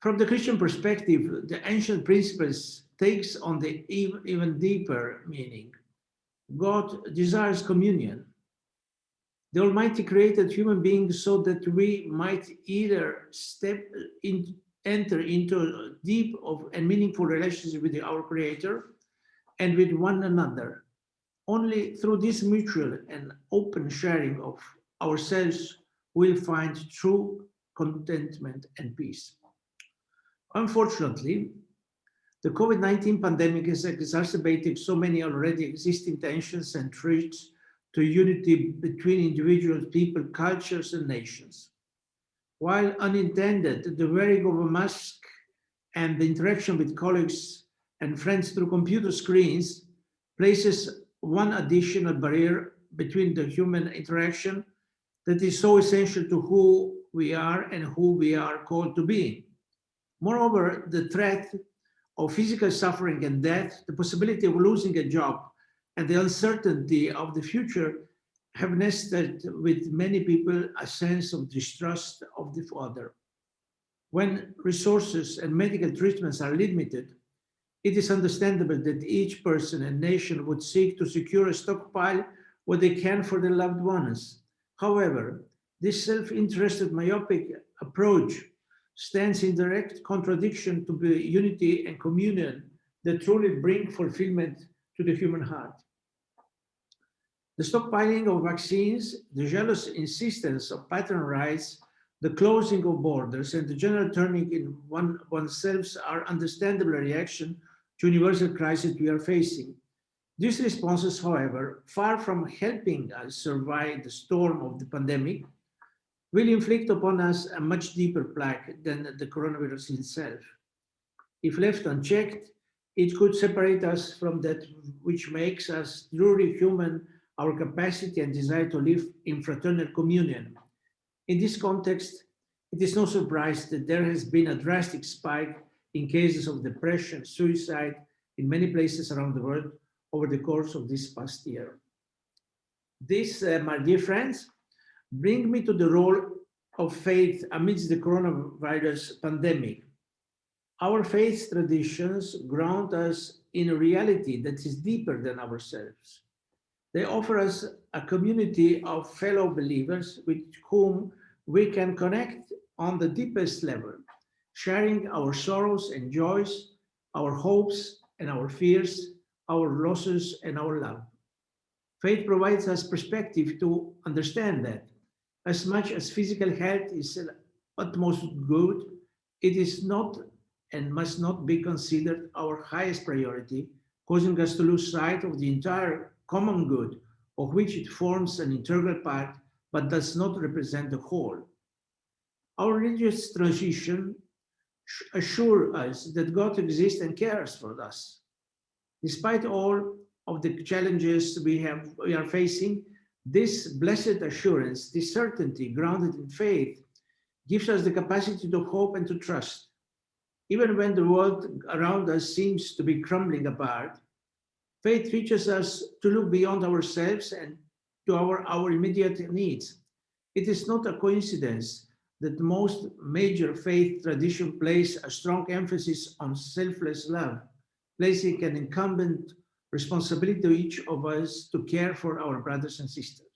From the Christian perspective, the ancient principles takes on the even deeper meaning. God desires communion. The Almighty created human beings so that we might either enter into a deep and meaningful relationship with our Creator and with one another. Only through this mutual and open sharing of ourselves we'll find true contentment and peace. Unfortunately, the COVID-19 pandemic has exacerbated so many already existing tensions and threats to unity between individuals, people, cultures, and nations. While unintended, the wearing of a mask and the interaction with colleagues and friends through computer screens places one additional barrier between the human interaction that is so essential to who we are and who we are called to be. Moreover, the threat of physical suffering and death, the possibility of losing a job, and the uncertainty of the future have nested with many people a sense of distrust of the other. When resources and medical treatments are limited, it is understandable that each person and nation would seek to secure a stockpile what they can for their loved ones. However, this self-interested myopic approach stands in direct contradiction to the unity and communion that truly bring fulfillment to the human heart. The stockpiling of vaccines, the jealous insistence of patent rights, the closing of borders, and the general turning in oneself are understandable reaction to universal crisis we are facing. These responses, however, far from helping us survive the storm of the pandemic, will inflict upon us a much deeper plague than the coronavirus itself. If left unchecked, it could separate us from that which makes us truly human, our capacity and desire to live in fraternal communion. In this context, It is no surprise that there has been a drastic spike in cases of depression, suicide in many places around the world over the course of this past year. This, my dear friends, brings me to the role of faith amidst the coronavirus pandemic. Our faith traditions ground us in a reality that is deeper than ourselves. They offer us a community of fellow believers with whom we can connect on the deepest level, sharing our sorrows and joys, our hopes and our fears, our losses and our love. Faith provides us perspective to understand that as much as physical health is utmost good, it is not and must not be considered our highest priority, causing us to lose sight of the entire common good of which it forms an integral part but does not represent the whole. Our religious tradition assures us that God exists and cares for us. Despite all of the challenges we are facing, this blessed assurance, this certainty grounded in faith, gives us the capacity to hope and to trust. Even when the world around us seems to be crumbling apart, faith teaches us to look beyond ourselves and to our immediate needs. It is not a coincidence that most major faith traditions place a strong emphasis on selfless love, placing an incumbent responsibility to each of us to care for our brothers and sisters.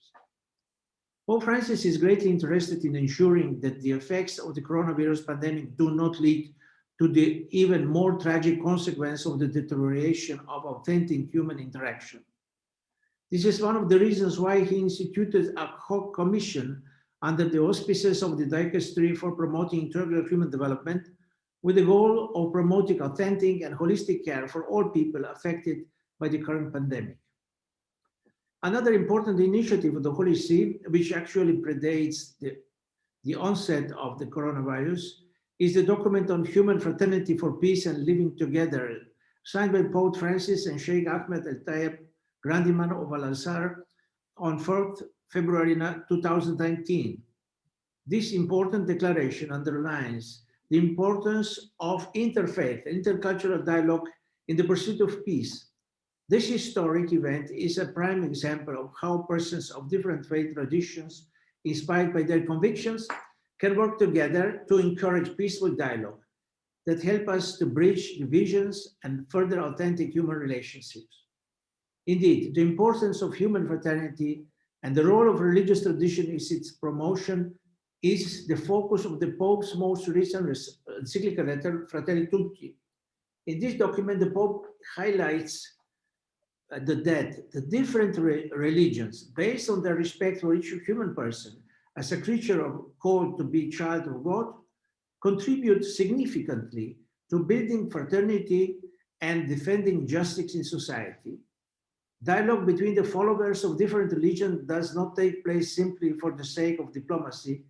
Pope Francis is greatly interested in ensuring that the effects of the coronavirus pandemic do not lead to the even more tragic consequence of the deterioration of authentic human interaction. This is one of the reasons why he instituted a commission under the auspices of the Dicastery for Promoting Integral Human Development, with the goal of promoting authentic and holistic care for all people affected by the current pandemic. Another important initiative of the Holy See, which actually predates the onset of the coronavirus, is the document on human fraternity for peace and living together, signed by Pope Francis and Sheikh Ahmed El-Tayeb, Grand Imam of Al-Azhar, on 4th February 2019. This important declaration underlines the importance of interfaith and intercultural dialogue in the pursuit of peace. This historic event is a prime example of how persons of different faith traditions, inspired by their convictions, can work together to encourage peaceful dialogue that help us to bridge divisions and further authentic human relationships. Indeed, the importance of human fraternity and the role of religious tradition in its promotion is the focus of the Pope's most recent encyclical letter, Fratelli Tutti. In this document, the Pope highlights the different religions, based on their respect for each human person as a creature called to be child of God, contribute significantly to building fraternity and defending justice in society. Dialogue between the followers of different religions does not take place simply for the sake of diplomacy,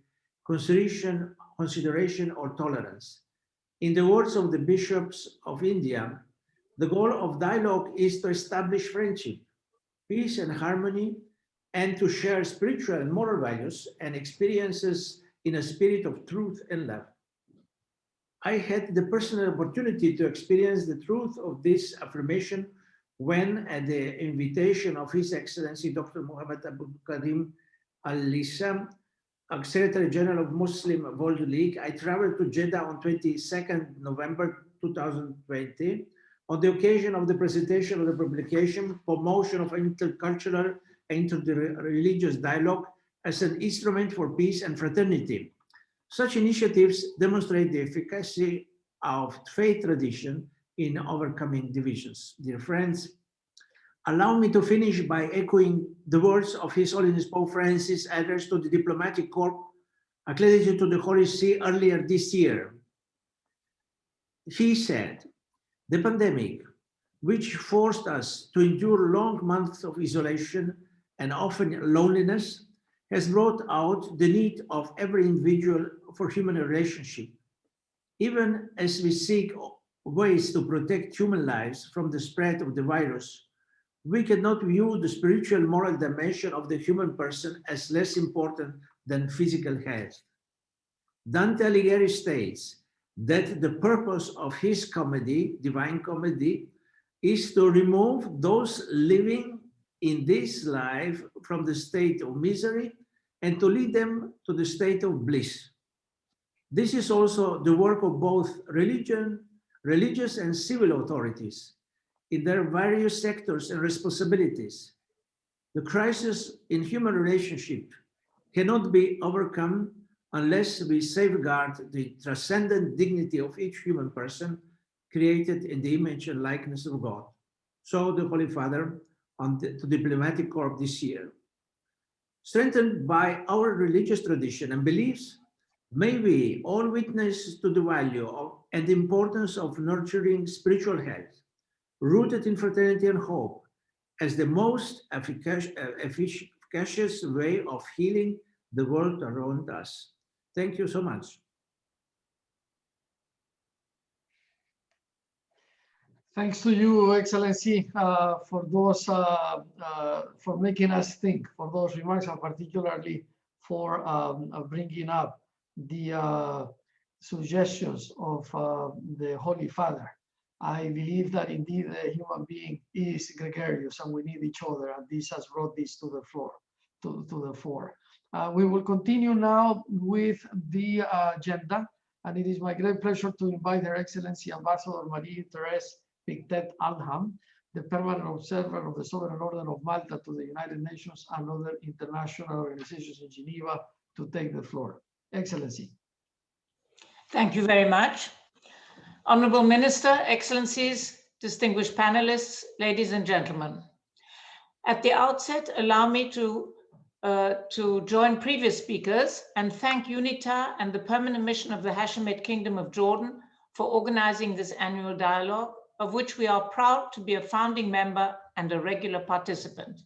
consideration, or tolerance. In the words of the bishops of India, the goal of dialogue is to establish friendship, peace, and harmony, and to share spiritual and moral values and experiences in a spirit of truth and love. I had the personal opportunity to experience the truth of this affirmation when, at the invitation of His Excellency Dr. Muhammad Abu Karim Al-Lissam, Secretary General of Muslim World League, I traveled to Jeddah on 22nd November 2020 on the occasion of the presentation of the publication, Promotion of Intercultural and Interreligious Dialogue as an Instrument for Peace and Fraternity. Such initiatives demonstrate the efficacy of faith tradition in overcoming divisions. Dear friends, allow me to finish by echoing the words of His Holiness Pope Francis' address to the diplomatic corps accredited to the Holy See earlier this year. He said, "The pandemic, which forced us to endure long months of isolation and often loneliness, has brought out the need of every individual for human relationship. Even as we seek ways to protect human lives from the spread of the virus, we cannot view the spiritual moral dimension of the human person as less important than physical health. Dante Alighieri states that the purpose of his comedy, Divine Comedy, is to remove those living in this life from the state of misery and to lead them to the state of bliss. This is also the work of both religious and civil authorities in their various sectors and responsibilities. The crisis in human relationship cannot be overcome unless we safeguard the transcendent dignity of each human person created in the image and likeness of God. So the Holy Father to the Diplomatic Corps this year. Strengthened by our religious tradition and beliefs, may we all witness to the value and importance of nurturing spiritual health, rooted in fraternity and hope, as the most efficacious way of healing the world around us. Thank you so much. Thanks to you, Excellency, for those for making us think, for those remarks, and particularly for bringing up the suggestions of the Holy Father. I believe that indeed a human being is gregarious and we need each other, and this has brought this to the floor, to the fore. We will continue now with the agenda, and it is my great pleasure to invite Her Excellency Ambassador Marie-Thérèse Pictet Alham, the permanent observer of the Sovereign Order of Malta to the United Nations and other international organizations in Geneva, to take the floor. Excellency. Thank you very much. Honorable Minister, Excellencies, distinguished panelists, ladies and gentlemen. At the outset, allow me to join previous speakers and thank UNITAR and the Permanent Mission of the Hashemite Kingdom of Jordan for organizing this annual dialogue, of which we are proud to be a founding member and a regular participant.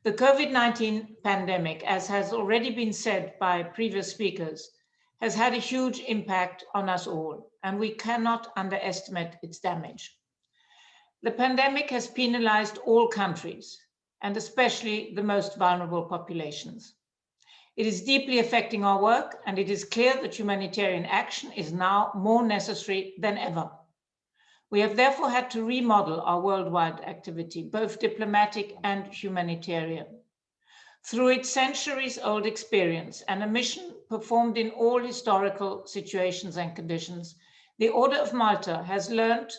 The COVID-19 pandemic, as has already been said by previous speakers, has had a huge impact on us all, and we cannot underestimate its damage. The pandemic has penalized all countries, and especially the most vulnerable populations. It is deeply affecting our work, and it is clear that humanitarian action is now more necessary than ever. We have therefore had to remodel our worldwide activity, both diplomatic and humanitarian. Through its centuries-old experience and a mission performed in all historical situations and conditions, the Order of Malta has learned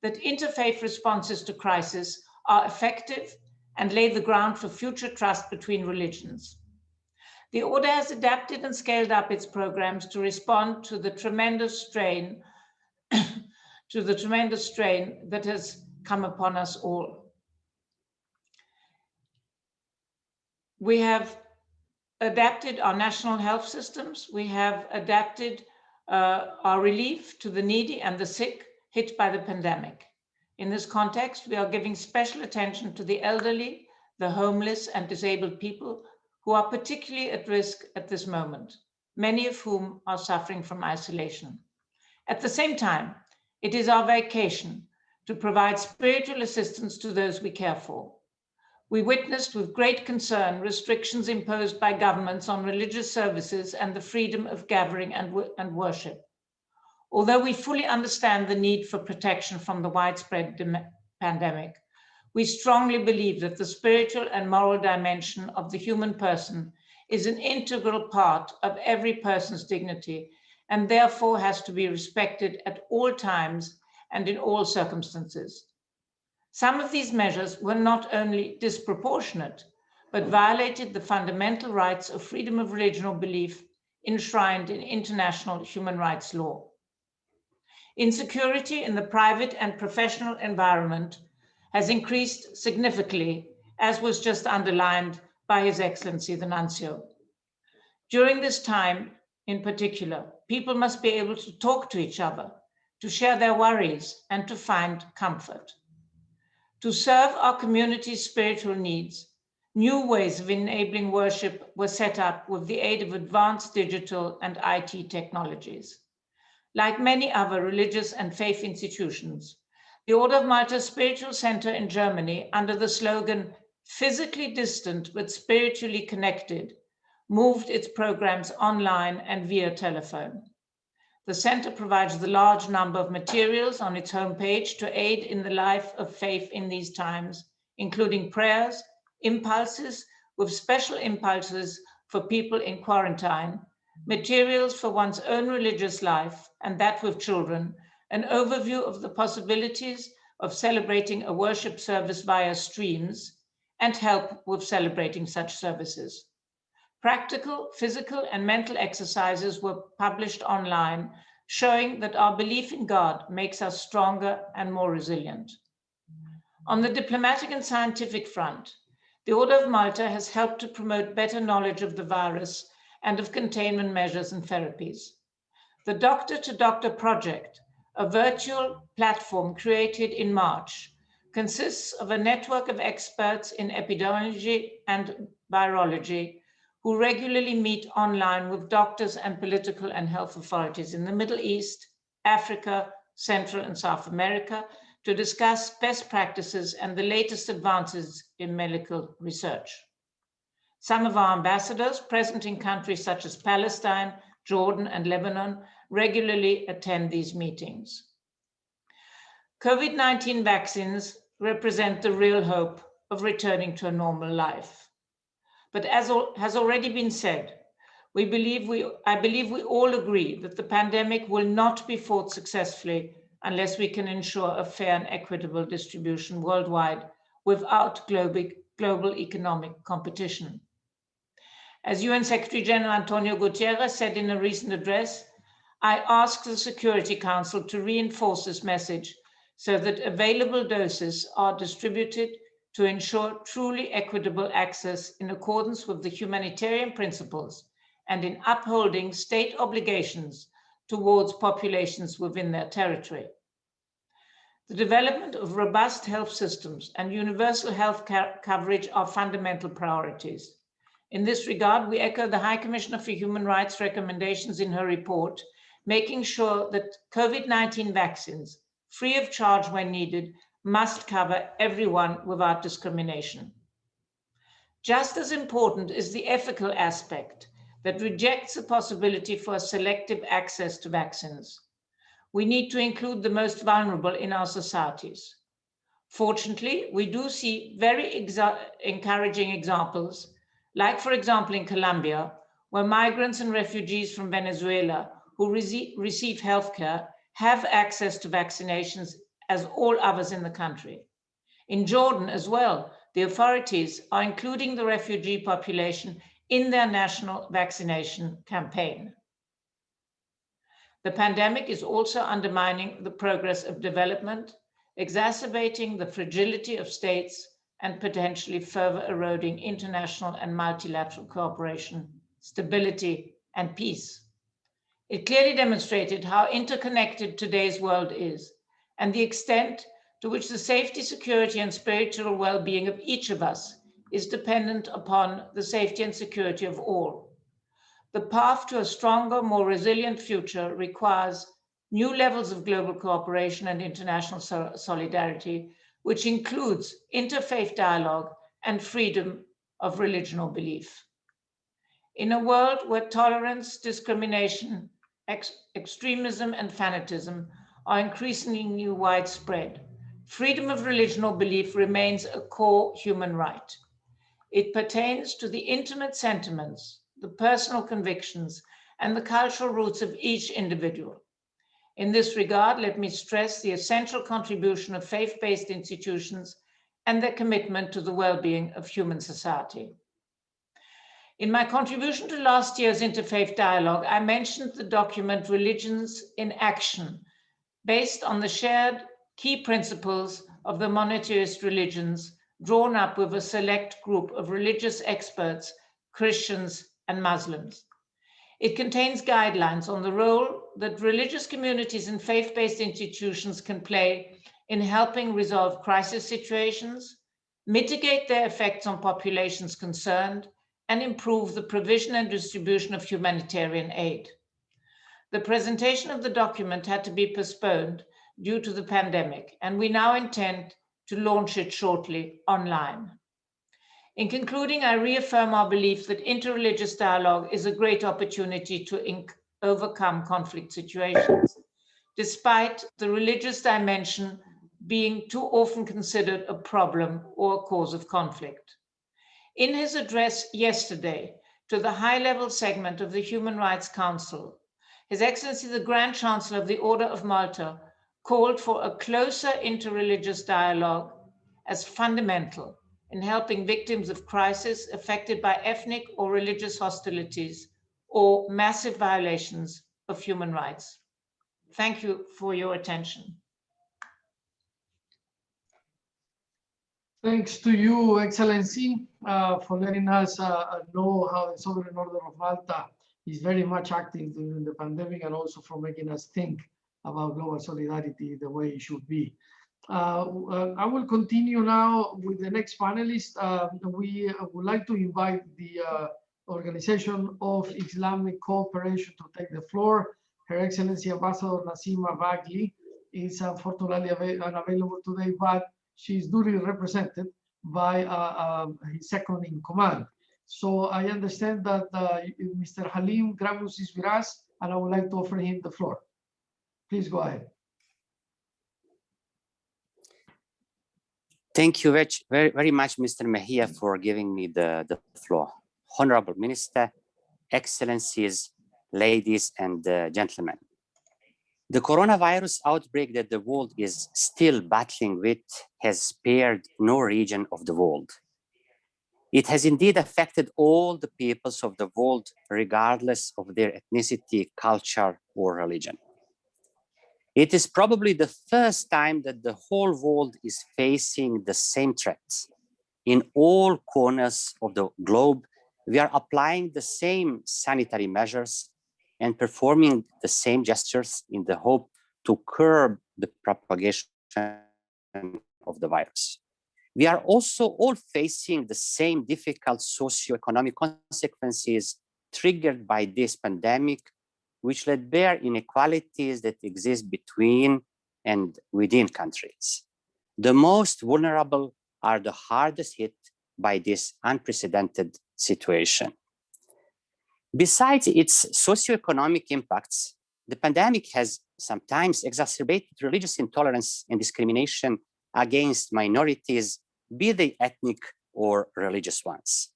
that interfaith responses to crisis are effective and lay the ground for future trust between religions. The Order has adapted and scaled up its programs to respond to the tremendous strain that has come upon us all. We have adapted our national health systems. We have adapted our relief to the needy and the sick hit by the pandemic. In this context, we are giving special attention to the elderly, the homeless, and disabled people who are particularly at risk at this moment, many of whom are suffering from isolation. At the same time, it is our vocation to provide spiritual assistance to those we care for. We witnessed with great concern restrictions imposed by governments on religious services and the freedom of gathering and worship. Although we fully understand the need for protection from the widespread pandemic, we strongly believe that the spiritual and moral dimension of the human person is an integral part of every person's dignity and therefore has to be respected at all times and in all circumstances. Some of these measures were not only disproportionate, but violated the fundamental rights of freedom of religion or belief enshrined in international human rights law. Insecurity in the private and professional environment has increased significantly, as was just underlined by His Excellency the Nuncio. During this time, in particular, people must be able to talk to each other, to share their worries, and to find comfort. To serve our community's spiritual needs, new ways of enabling worship were set up with the aid of advanced digital and IT technologies. Like many other religious and faith institutions, the Order of Malta Spiritual Center in Germany, under the slogan, "Physically distant but spiritually connected," moved its programs online and via telephone. The center provides the large number of materials on its homepage to aid in the life of faith in these times, including prayers, impulses with special impulses for people in quarantine, materials for one's own religious life and that with children, an overview of the possibilities of celebrating a worship service via streams, and help with celebrating such services. Practical, physical, and mental exercises were published online, showing that our belief in God makes us stronger and more resilient. On the diplomatic and scientific front, the Order of Malta has helped to promote better knowledge of the virus and of containment measures and therapies. The Doctor to Doctor project, a virtual platform created in March, consists of a network of experts in epidemiology and virology who regularly meet online with doctors and political and health authorities in the Middle East, Africa, Central and South America to discuss best practices and the latest advances in medical research. Some of our ambassadors present in countries such as Palestine, Jordan, and Lebanon regularly attend these meetings. COVID-19 vaccines represent the real hope of returning to a normal life. But as has already been said, I believe we all agree that the pandemic will not be fought successfully unless we can ensure a fair and equitable distribution worldwide without global economic competition. As UN Secretary General Antonio Guterres said in a recent address, I ask the Security Council to reinforce this message so that available doses are distributed to ensure truly equitable access in accordance with the humanitarian principles and in upholding state obligations towards populations within their territory. The development of robust health systems and universal health coverage are fundamental priorities. In this regard, we echo the High Commissioner for Human Rights recommendations in her report, making sure that COVID-19 vaccines, free of charge when needed, must cover everyone without discrimination. Just as important is the ethical aspect that rejects the possibility for selective access to vaccines. We need to include the most vulnerable in our societies. Fortunately, we do see very encouraging examples, like for example in Colombia, where migrants and refugees from Venezuela who receive healthcare have access to vaccinations as all others in the country. In Jordan as well, the authorities are including the refugee population in their national vaccination campaign. The pandemic is also undermining the progress of development, exacerbating the fragility of states and potentially further eroding international and multilateral cooperation, stability, and peace. It clearly demonstrated how interconnected today's world is and the extent to which the safety, security, and spiritual well-being of each of us is dependent upon the safety and security of all. The path to a stronger, more resilient future requires new levels of global cooperation and international solidarity, which includes interfaith dialogue and freedom of religion or belief. In a world where tolerance, discrimination, extremism, and fanatism are increasingly widespread, freedom of religion or belief remains a core human right. It pertains to the intimate sentiments, the personal convictions, and the cultural roots of each individual. In this regard, let me stress the essential contribution of faith-based institutions and their commitment to the well-being of human society. In my contribution to last year's Interfaith Dialogue, I mentioned the document Religions in Action, based on the shared key principles of the monotheist religions drawn up with a select group of religious experts, Christians, and Muslims. It contains guidelines on the role that religious communities and faith-based institutions can play in helping resolve crisis situations, mitigate their effects on populations concerned, and improve the provision and distribution of humanitarian aid. The presentation of the document had to be postponed due to the pandemic, and we now intend to launch it shortly online. In concluding, I reaffirm our belief that interreligious dialogue is a great opportunity to overcome conflict situations, despite the religious dimension being too often considered a problem or a cause of conflict. In his address yesterday to the high-level segment of the Human Rights Council, His Excellency the Grand Chancellor of the Order of Malta called for a closer interreligious dialogue as fundamental in helping victims of crisis affected by ethnic or religious hostilities or massive violations of human rights. Thank you for your attention. Thanks to you, Excellency, for letting us know how the Sovereign Order of Malta is very much active during the pandemic, and also for making us think about global solidarity the way it should be. I will continue now with the next panelist. We would like to invite the Organization of Islamic Cooperation to take the floor. Her Excellency Ambassador Nasima Bagli is unfortunately unavailable today, but she's duly represented by his second in command. So I understand that Mr. Halim Gramus is with us, and I would like to offer him the floor. Please go ahead. Thank you very much, Mr. Mejia, for giving me the floor. Honorable Minister, Excellencies, ladies and gentlemen. The coronavirus outbreak that the world is still battling with has spared no region of the world. It has indeed affected all the peoples of the world, regardless of their ethnicity, culture, or religion. It is probably the first time that the whole world is facing the same threats. In all corners of the globe, we are applying the same sanitary measures and performing the same gestures in the hope to curb the propagation of the virus. We are also all facing the same difficult socioeconomic consequences triggered by this pandemic, which let bear inequalities that exist between and within countries. The most vulnerable are the hardest hit by this unprecedented situation. Besides its socioeconomic impacts, the pandemic has sometimes exacerbated religious intolerance and discrimination against minorities, be they ethnic or religious ones.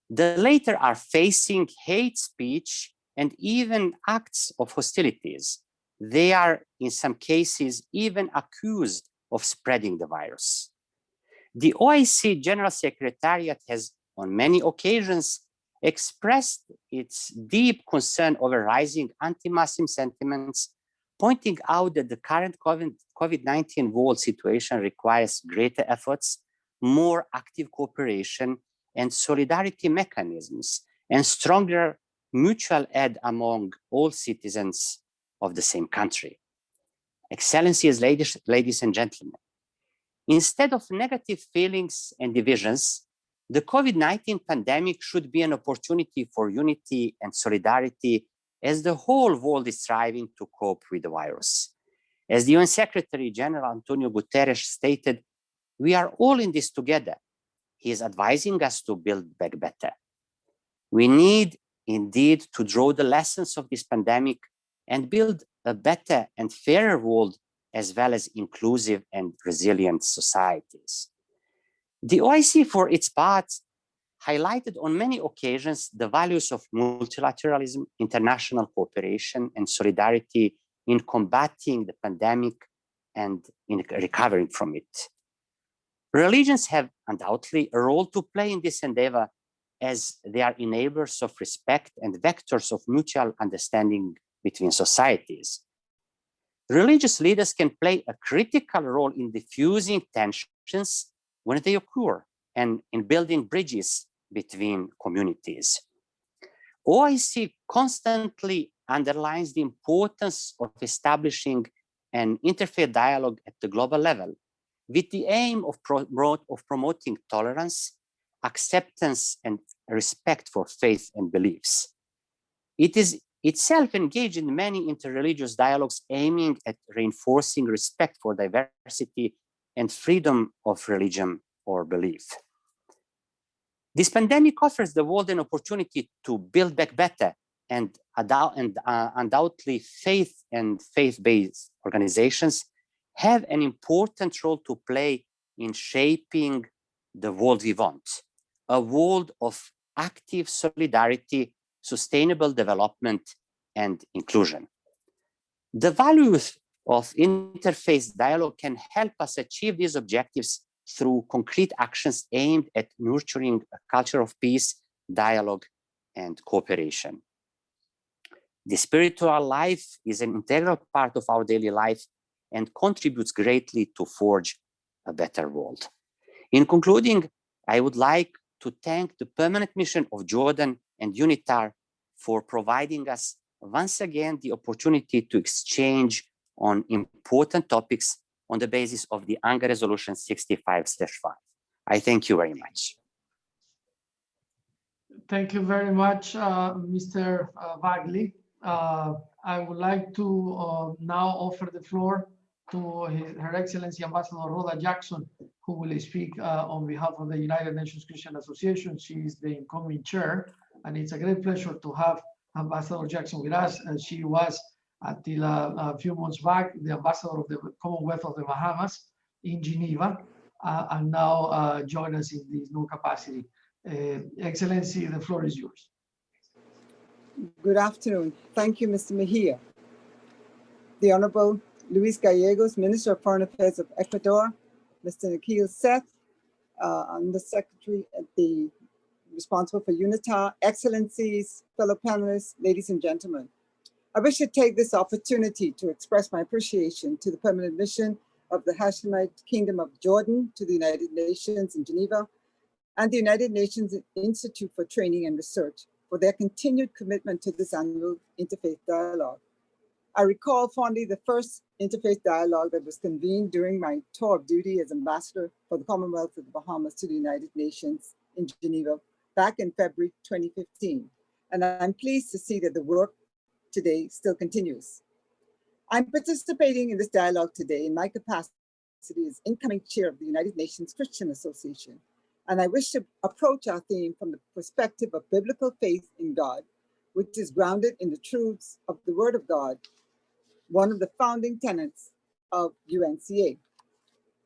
The latter are facing hate speech and even acts of hostilities. They are, in some cases, even accused of spreading the virus. The OIC General Secretariat has, on many occasions, expressed its deep concern over rising anti-Muslim sentiments, pointing out that the current COVID-19 world situation requires greater efforts, more active cooperation and solidarity mechanisms, and stronger mutual aid among all citizens of the same country. Excellencies, ladies and gentlemen, instead of negative feelings and divisions, the COVID-19 pandemic should be an opportunity for unity and solidarity as the whole world is striving to cope with the virus. As the UN Secretary General Antonio Guterres stated, we are all in this together. He is advising us to build back better. We need indeed to draw the lessons of this pandemic and build a better and fairer world, as well as inclusive and resilient societies. The OIC, for its part, highlighted on many occasions the values of multilateralism, international cooperation, and solidarity in combating the pandemic and in recovering from it. Religions have undoubtedly a role to play in this endeavor, as they are enablers of respect and vectors of mutual understanding between societies. Religious leaders can play a critical role in diffusing tensions when they occur and in building bridges between communities. OIC constantly underlines the importance of establishing an interfaith dialogue at the global level with the aim of promoting tolerance, acceptance, and respect for faith and beliefs. It is itself engaged in many interreligious dialogues aiming at reinforcing respect for diversity and freedom of religion or belief. This pandemic offers the world an opportunity to build back better, and undoubtedly faith and faith-based organizations have an important role to play in shaping the world we want, a world of active solidarity, sustainable development, and inclusion. The values of interfaith dialogue can help us achieve these objectives through concrete actions aimed at nurturing a culture of peace, dialogue, and cooperation. The spiritual life is an integral part of our daily life and contributes greatly to forge a better world. In concluding, I would like to thank the permanent mission of Jordan and UNITAR for providing us once again the opportunity to exchange on important topics on the basis of the UNGA Resolution 65/5. I thank you very much. Thank you very much, Mr. Bagley. I would like to now offer the floor to Her Excellency Ambassador Rhoda Jackson, who will speak on behalf of the United Nations Christian Association. She is the incoming chair, and it's a great pleasure to have Ambassador Jackson with us. She was, until a few months back, the ambassador of the Commonwealth of the Bahamas in Geneva, and now join us in this new capacity. Excellency, the floor is yours. Good afternoon. Thank you, Mr. Mejia. The Honorable Luis Gallegos, Minister of Foreign Affairs of Ecuador, Mr. Nikhil Seth, Undersecretary responsible for UNITAR, Excellencies, fellow panelists, ladies and gentlemen. I wish to take this opportunity to express my appreciation to the permanent mission of the Hashemite Kingdom of Jordan to the United Nations in Geneva and the United Nations Institute for Training and Research for their continued commitment to this annual interfaith dialogue. I recall fondly the first interfaith dialogue that was convened during my tour of duty as ambassador for the Commonwealth of the Bahamas to the United Nations in Geneva back in February 2015. And I'm pleased to see that the work today still continues. I'm participating in this dialogue today in my capacity as incoming chair of the United Nations Christian Association. And I wish to approach our theme from the perspective of biblical faith in God, which is grounded in the truths of the Word of God, one of the founding tenets of UNCA.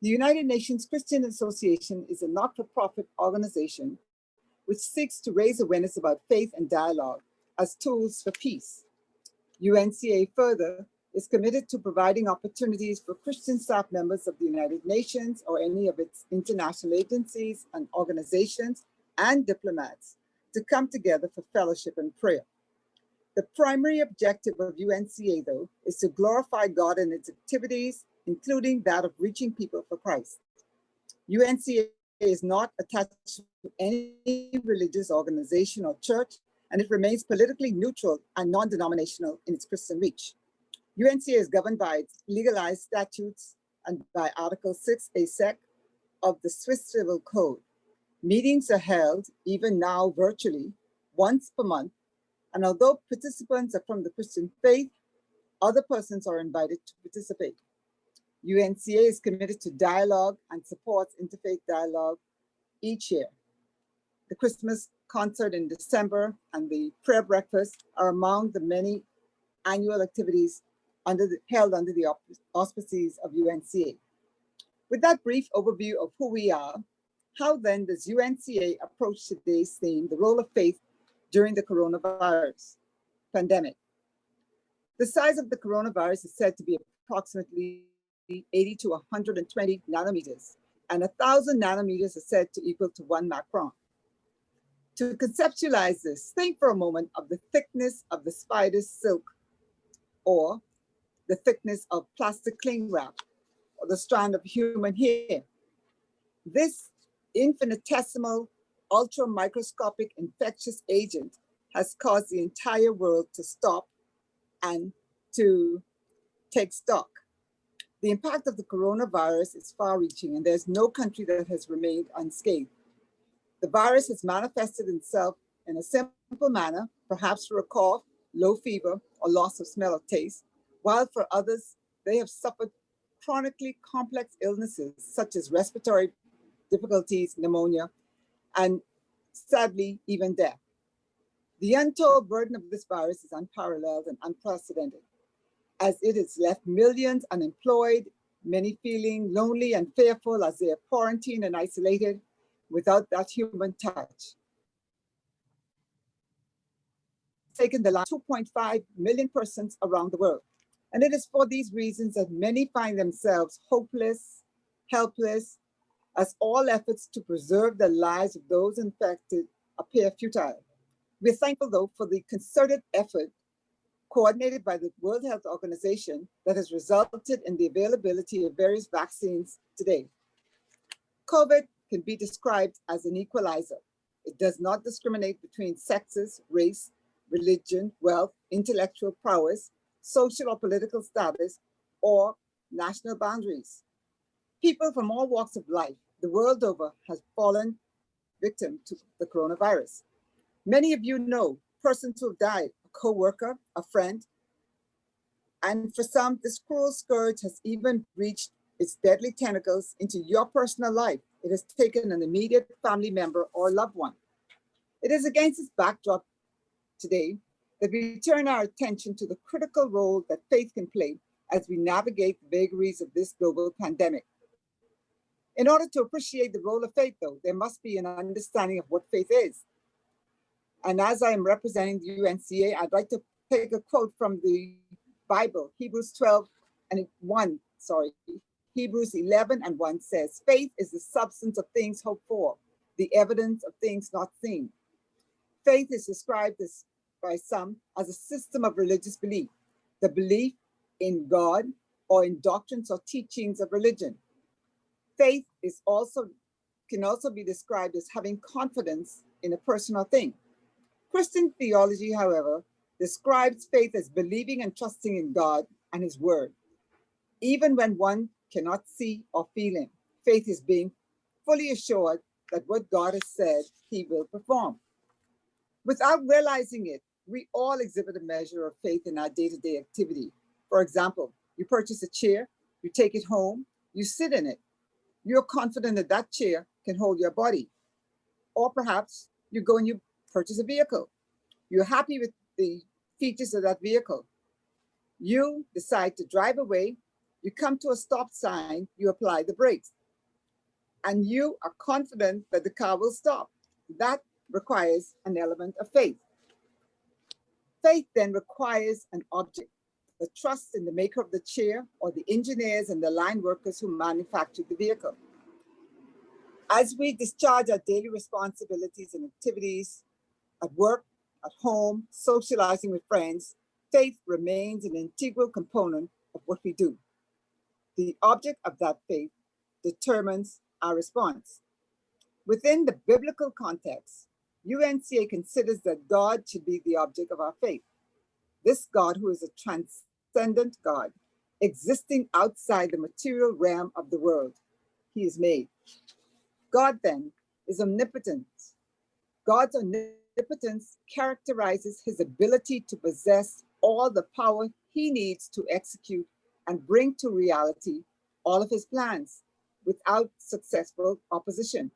The United Nations Christian Association is a not-for-profit organization which seeks to raise awareness about faith and dialogue as tools for peace. UNCA further is committed to providing opportunities for Christian staff members of the United Nations or any of its international agencies and organizations and diplomats to come together for fellowship and prayer. The primary objective of UNCA, though, is to glorify God in its activities, including that of reaching people for Christ. UNCA is not attached to any religious organization or church, and it remains politically neutral and non-denominational in its Christian reach. UNCA is governed by its legalized statutes and by Article 6 Sec of the Swiss Civil Code. Meetings are held, even now virtually, once per month, and although participants are from the Christian faith, other persons are invited to participate. UNCA is committed to dialogue and supports interfaith dialogue each year. The Christmas concert in December and the prayer breakfast are among the many annual activities held under the auspices of UNCA. With that brief overview of who we are, how then does UNCA approach today's theme, the role of faith during the coronavirus pandemic? The size of the coronavirus is said to be approximately 80 to 120 nanometers, and 1,000 nanometers are said to equal to 1 micron. To conceptualize this, think for a moment of the thickness of the spider's silk, or the thickness of plastic cling wrap, or the strand of human hair. This infinitesimal, ultra-microscopic infectious agent has caused the entire world to stop and to take stock. The impact of the coronavirus is far-reaching, and there's no country that has remained unscathed. The virus has manifested itself in a simple manner, perhaps through a cough, low fever, or loss of smell or taste, while for others, they have suffered chronically complex illnesses such as respiratory difficulties, pneumonia, and sadly, even death. The untold burden of this virus is unparalleled and unprecedented, as it has left millions unemployed, many feeling lonely and fearful as they are quarantined and isolated without that human touch. Taken the last 2.5 million persons around the world. And it is for these reasons that many find themselves hopeless, helpless, as all efforts to preserve the lives of those infected appear futile. We're thankful, though, for the concerted effort coordinated by the World Health Organization that has resulted in the availability of various vaccines today. COVID can be described as an equalizer. It does not discriminate between sexes, race, religion, wealth, intellectual prowess, social or political status, or national boundaries. People from all walks of life the world over have fallen victim to the coronavirus. Many of you know persons who have died, a co-worker, a friend, and for some, this cruel scourge has even reached its deadly tentacles into your personal life. It has taken an immediate family member or loved one. It is against this backdrop today that we turn our attention to the critical role that faith can play as we navigate the vagaries of this global pandemic. In order to appreciate the role of faith, though, there must be an understanding of what faith is. And as I am representing the UNCA, I'd like to take a quote from the Bible, Hebrews 11:1 says, faith is the substance of things hoped for, the evidence of things not seen. Faith is described by some as a system of religious belief, the belief in God or in doctrines or teachings of religion. Faith can also be described as having confidence in a personal thing. Christian theology, however, describes faith as believing and trusting in God and His Word. Even when one cannot see or feel Him, faith is being fully assured that what God has said, He will perform. Without realizing it, we all exhibit a measure of faith in our day-to-day activity. For example, you purchase a chair, you take it home, you sit in it. You're confident that that chair can hold your body. Or perhaps you go and you purchase a vehicle. You're happy with the features of that vehicle. You decide to drive away, you come to a stop sign, you apply the brakes, and you are confident that the car will stop. That requires an element of faith. Faith then requires an object, the trust in the maker of the chair or the engineers and the line workers who manufactured the vehicle. As we discharge our daily responsibilities and activities at work, at home, socializing with friends, faith remains an integral component of what we do. The object of that faith determines our response. Within the biblical context, UNCA considers that God should be the object of our faith. This God, who is a transcendent God, existing outside the material realm of the world He is made. God then is omnipotent. God's omnipotence characterizes His ability to possess all the power He needs to execute and bring to reality all of His plans without successful opposition.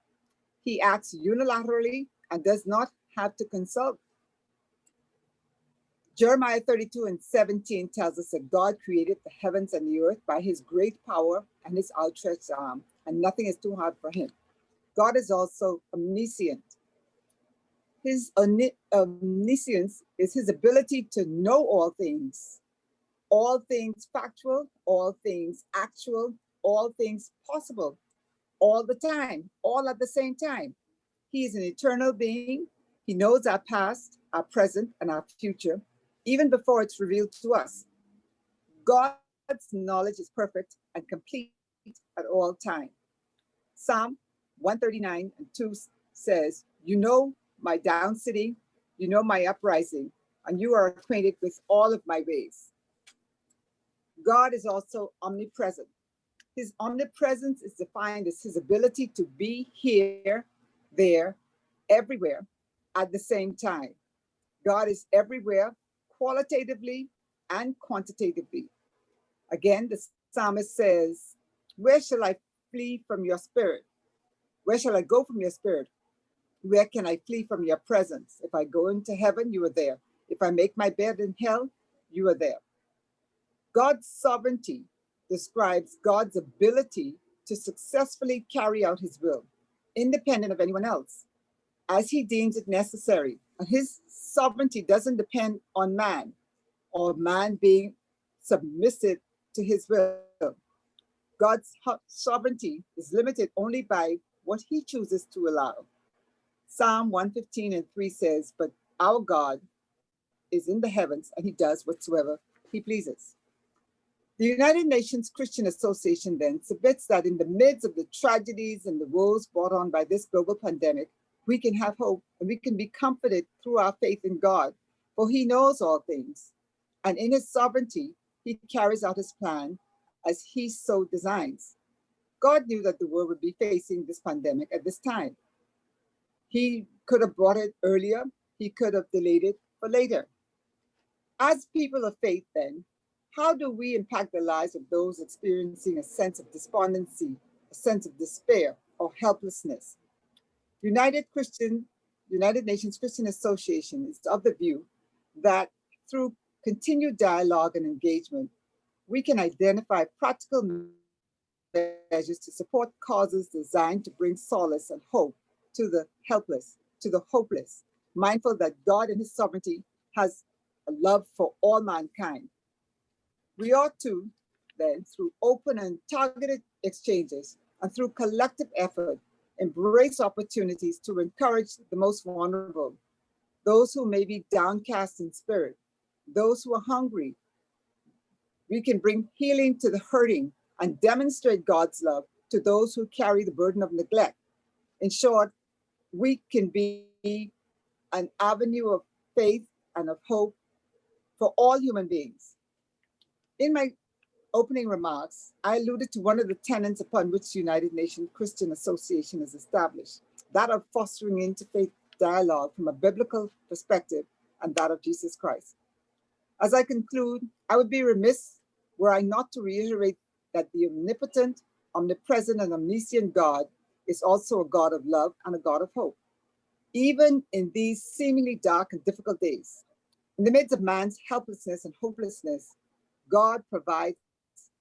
He acts unilaterally and does not have to consult. Jeremiah 32:17 tells us that God created the heavens and the earth by His great power and His outstretched arm, and nothing is too hard for Him. God is also omniscient. His omniscience is His ability to know all things factual, all things actual, all things possible, all the time, all at the same time. He is an eternal being. He knows our past, our present, and our future, even before it's revealed to us. God's knowledge is perfect and complete at all time. Psalm 139:2 says, "You know my down sitting, you know my uprising, and you are acquainted with all of my ways." God is also omnipresent. His omnipresence is defined as His ability to be here, there, everywhere at the same time. God is everywhere, qualitatively and quantitatively. Again, the psalmist says, "Where shall I flee from your spirit? Where shall I go from your spirit? Where can I flee from your presence? If I go into heaven, you are there. If I make my bed in hell, you are there. God's sovereignty describes God's ability to successfully carry out his will, independent of anyone else, as he deems it necessary. And his sovereignty doesn't depend on man or man being submissive to his will. God's sovereignty is limited only by what he chooses to allow. Psalm 115:3 says, but our God is in the heavens and he does whatsoever he pleases. The United Nations Christian Association then submits that in the midst of the tragedies and the woes brought on by this global pandemic, we can have hope and we can be comforted through our faith in God, for he knows all things. And in his sovereignty, he carries out his plan as he so designs. God knew that the world would be facing this pandemic at this time. He could have brought it earlier. He could have delayed it for later. As people of faith then, how do we impact the lives of those experiencing a sense of despondency, a sense of despair or helplessness? United Nations Christian Association is of the view that through continued dialogue and engagement, we can identify practical measures to support causes designed to bring solace and hope to the helpless, to the hopeless, mindful that God in his sovereignty has a love for all mankind. We ought to then, through open and targeted exchanges and through collective effort, embrace opportunities to encourage the most vulnerable, those who may be downcast in spirit, those who are hungry. We can bring healing to the hurting and demonstrate God's love to those who carry the burden of neglect. In short, we can be an avenue of faith and of hope for all human beings. In my opening remarks, I alluded to one of the tenets upon which the United Nations Christian Association is established, that of fostering interfaith dialogue from a biblical perspective and that of Jesus Christ. As I conclude, I would be remiss were I not to reiterate that the omnipotent, omnipresent, and omniscient God is also a God of love and a God of hope. Even in these seemingly dark and difficult days, in the midst of man's helplessness and hopelessness, God provides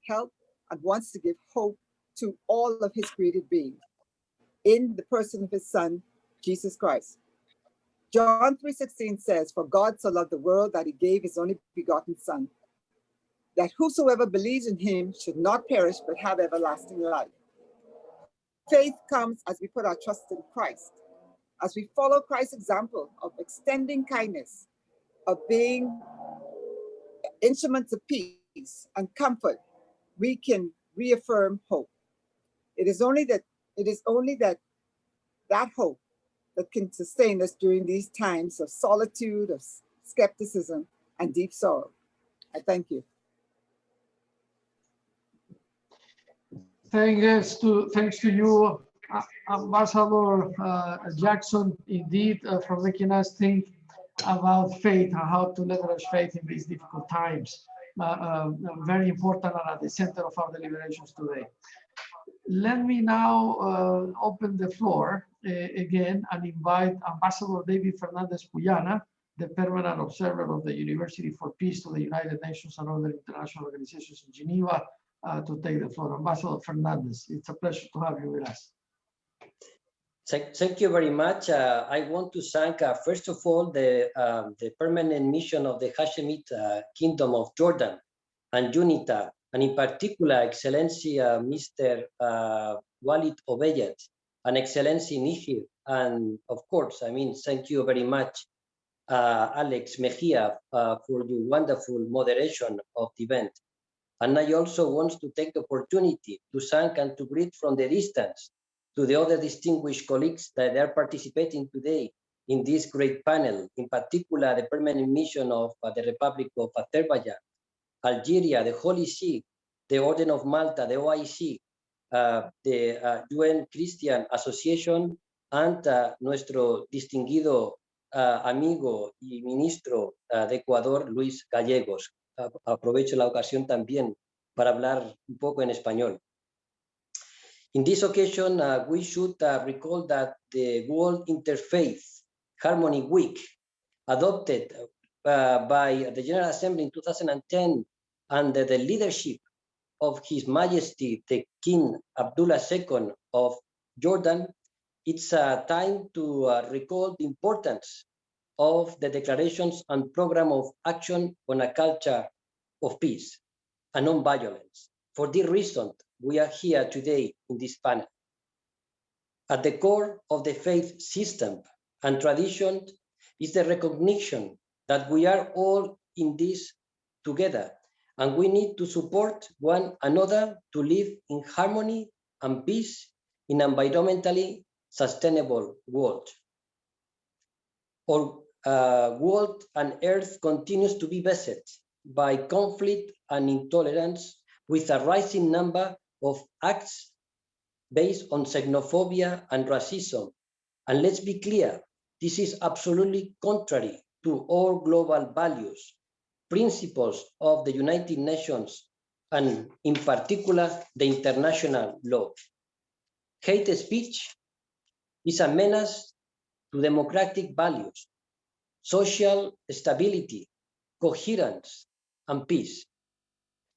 help and wants to give hope to all of his created beings in the person of his Son, Jesus Christ. John 3:16 says, for God so loved the world that he gave his only begotten Son, that whosoever believes in him should not perish but have everlasting life. Faith comes as we put our trust in Christ, as we follow Christ's example of extending kindness, of being instruments of peace and comfort. We can reaffirm hope. It is only that hope that can sustain us during these times of solitude, of skepticism, and deep sorrow. I thank you. Thanks to you, Ambassador Jackson, indeed, for making us think about faith and how to leverage faith in these difficult times. Very important and at the center of our deliberations today. Let me now open the floor again and invite Ambassador David Fernandez Puyana, the permanent observer of the University for Peace to the United Nations and other international organizations in Geneva, to take the floor. Ambassador Fernandez, it's a pleasure to have you with us. Thank you very much. I want to thank, first of all, the permanent mission of the Hashemite Kingdom of Jordan and UNITA, and in particular, Excellency Mr. Walid Obeyed, and Excellency Nihir. And of course, thank you very much, Alex Mejia, for your wonderful moderation of the event. And I also want to take the opportunity to thank and to greet from the distance to the other distinguished colleagues that are participating today in this great panel, in particular the permanent mission of the Republic of Azerbaijan, Algeria, the Holy See, the Order of Malta, the OIC, the UN Christian Association, and nuestro distinguido amigo y ministro de Ecuador, Luis Gallegos. Aprovecho la ocasión también para hablar un poco en español. In this occasion, we should recall that the World Interfaith Harmony Week, adopted by the General Assembly in 2010 under the leadership of His Majesty the King Abdullah II of Jordan, it's time to recall the importance of the declarations and program of action on a culture of peace and non-violence. For this reason, we are here today in this panel. At the core of the faith system and tradition is the recognition that we are all in this together, and we need to support one another to live in harmony and peace in an environmentally sustainable world. Our world and earth continues to be beset by conflict and intolerance, with a rising number of acts based on xenophobia and racism. And let's be clear, this is absolutely contrary to all global values, principles of the United Nations, and in particular, the international law. Hate speech is a menace to democratic values, social stability, coherence, and peace.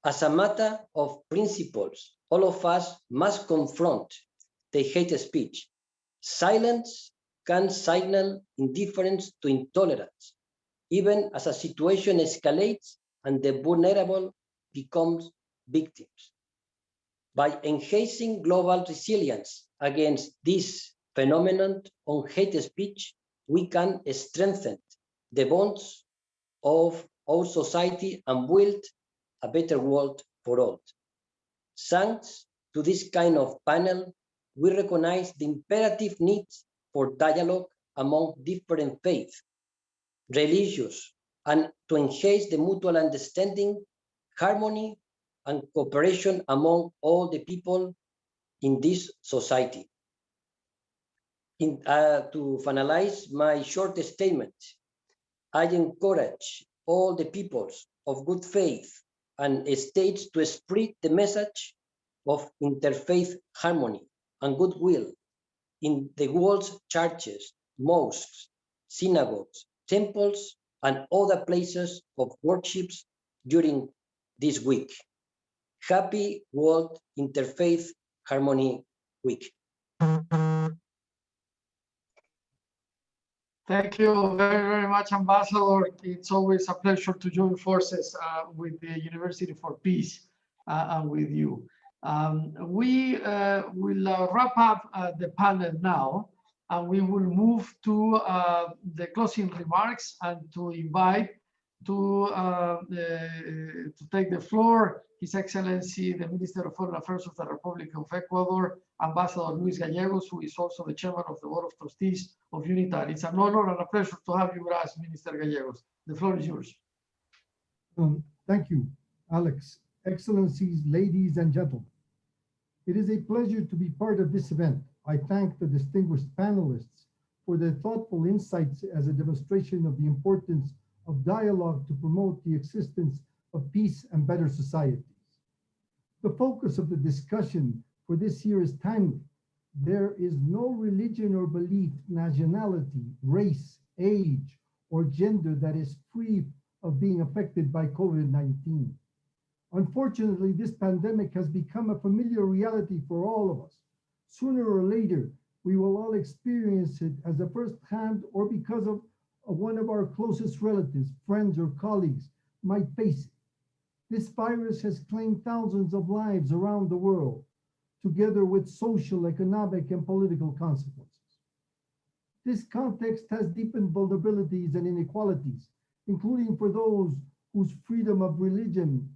As a matter of principles, all of us must confront the hate speech. Silence can signal indifference to intolerance, even as a situation escalates and the vulnerable becomes victims. By enhancing global resilience against this phenomenon on hate speech, we can strengthen the bonds of our society and build a better world for all. Thanks to this kind of panel, we recognize the imperative need for dialogue among different faiths, religions, and to enhance the mutual understanding, harmony, and cooperation among all the people in this society. To finalize my short statement, I encourage all the peoples of good faith and states to spread the message of interfaith harmony and goodwill in the world's churches, mosques, synagogues, temples, and other places of worships during this week. Happy World Interfaith Harmony Week. Thank you very, very much, Ambassador. It's always a pleasure to join forces with the University for Peace and with you. We will wrap up the panel now, and we will move to the closing remarks and to invite to take the floor His Excellency, the Minister of Foreign Affairs of the Republic of Ecuador, Ambassador Luis Gallegos, who is also the Chairman of the Board of Trustees of UNITAR. It's an honor and a pleasure to have you with us, Minister Gallegos. The floor is yours. Thank you, Alex. Excellencies, ladies and gentlemen. It is a pleasure to be part of this event. I thank the distinguished panelists for their thoughtful insights as a demonstration of the importance of dialogue to promote the existence of peace and better societies. The focus of the discussion for this year is timely. There is no religion or belief, nationality, race, age, or gender that is free of being affected by COVID-19. Unfortunately, this pandemic has become a familiar reality for all of us. Sooner or later, we will all experience it as a first-hand or because of one of our closest relatives, friends, or colleagues might face it. This virus has claimed thousands of lives around the world, together with social, economic, and political consequences. This context has deepened vulnerabilities and inequalities, including for those whose freedom of religion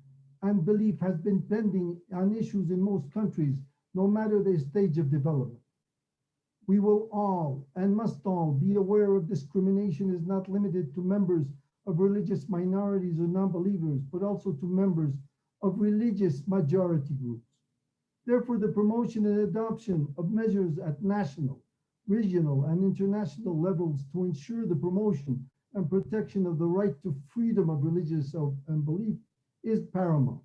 and belief has been pending on issues in most countries, no matter their stage of development. We will all and must all be aware of discrimination is not limited to members of religious minorities or non-believers, but also to members of religious majority groups. Therefore, the promotion and adoption of measures at national, regional, and international levels to ensure the promotion and protection of the right to freedom of religious and belief is paramount.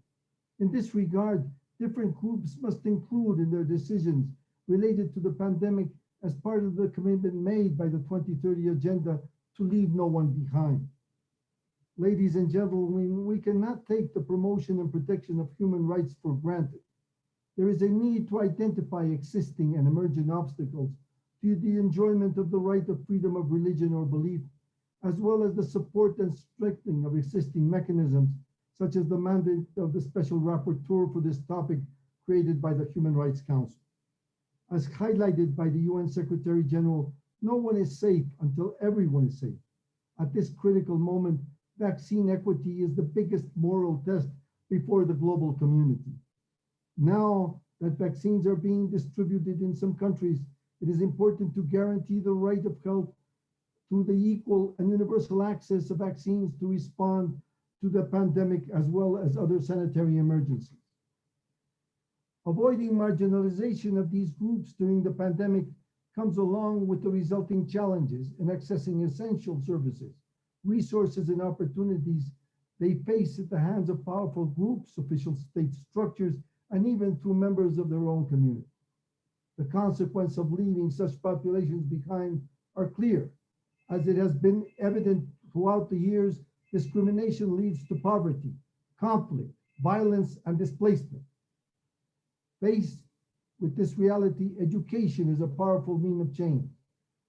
In this regard, different groups must include in their decisions related to the pandemic as part of the commitment made by the 2030 agenda to leave no one behind. Ladies and gentlemen, we cannot take the promotion and protection of human rights for granted. There is a need to identify existing and emerging obstacles to the enjoyment of the right of freedom of religion or belief, as well as the support and strengthening of existing mechanisms, such as the mandate of the special rapporteur for this topic created by the Human Rights Council. As highlighted by the UN Secretary General, no one is safe until everyone is safe. At this critical moment, vaccine equity is the biggest moral test before the global community. Now that vaccines are being distributed in some countries, it is important to guarantee the right of health through the equal and universal access of vaccines to respond to the pandemic as well as other sanitary emergencies. Avoiding marginalization of these groups during the pandemic comes along with the resulting challenges in accessing essential services, resources, and opportunities they face at the hands of powerful groups, official state structures, and even through members of their own community. The consequence of leaving such populations behind are clear. As it has been evident throughout the years, discrimination leads to poverty, conflict, violence, and displacement. Faced with this reality, education is a powerful means of change.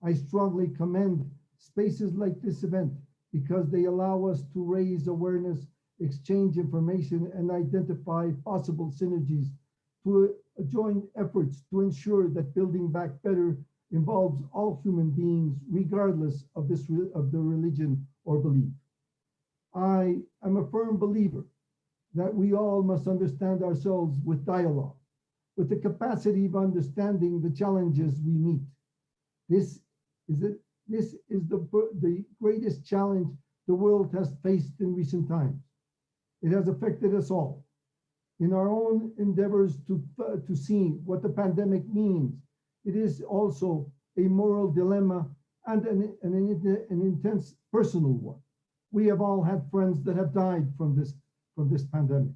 I strongly commend spaces like this event because they allow us to raise awareness, exchange information, and identify possible synergies to join efforts to ensure that building back better involves all human beings, regardless of the religion or belief. I am a firm believer that we all must understand ourselves with dialogue, with the capacity of understanding the challenges we meet. This is the greatest challenge the world has faced in recent times. It has affected us all. In our own endeavors to see what the pandemic means, it is also a moral dilemma and an intense personal one. We have all had friends that have died from this pandemic.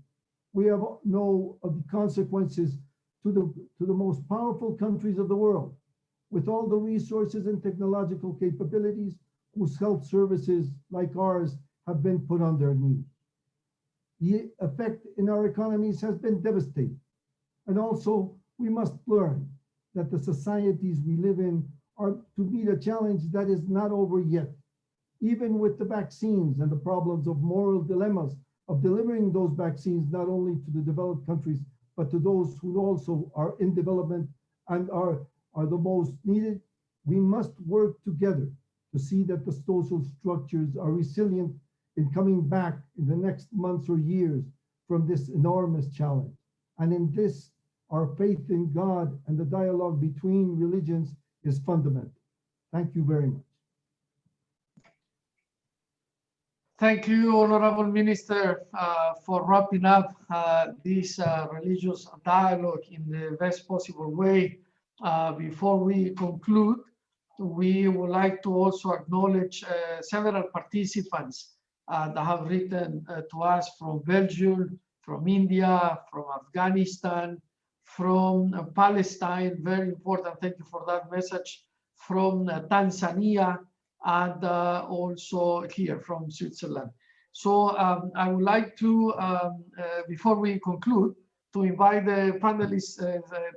We have know of the consequences to the most powerful countries of the world, with all the resources and technological capabilities whose health services like ours have been put on their knees. The effect in our economies has been devastating. And also, we must learn that the societies we live in are to meet a challenge that is not over yet. Even with the vaccines and the problems of moral dilemmas of delivering those vaccines not only to the developed countries, but to those who also are in development and are the most needed, we must work together to see that the social structures are resilient in coming back in the next months or years from this enormous challenge. And in this, our faith in God and the dialogue between religions is fundamental. Thank you very much. Thank you, Honorable Minister, for wrapping up this religious dialogue in the best possible way. Before we conclude, we would like to also acknowledge several participants that have written to us from Belgium, from India, from Afghanistan, from Palestine. Very important. Thank you for that message. From Tanzania, and also here from Switzerland. So I would like to, before we conclude, to invite the panelists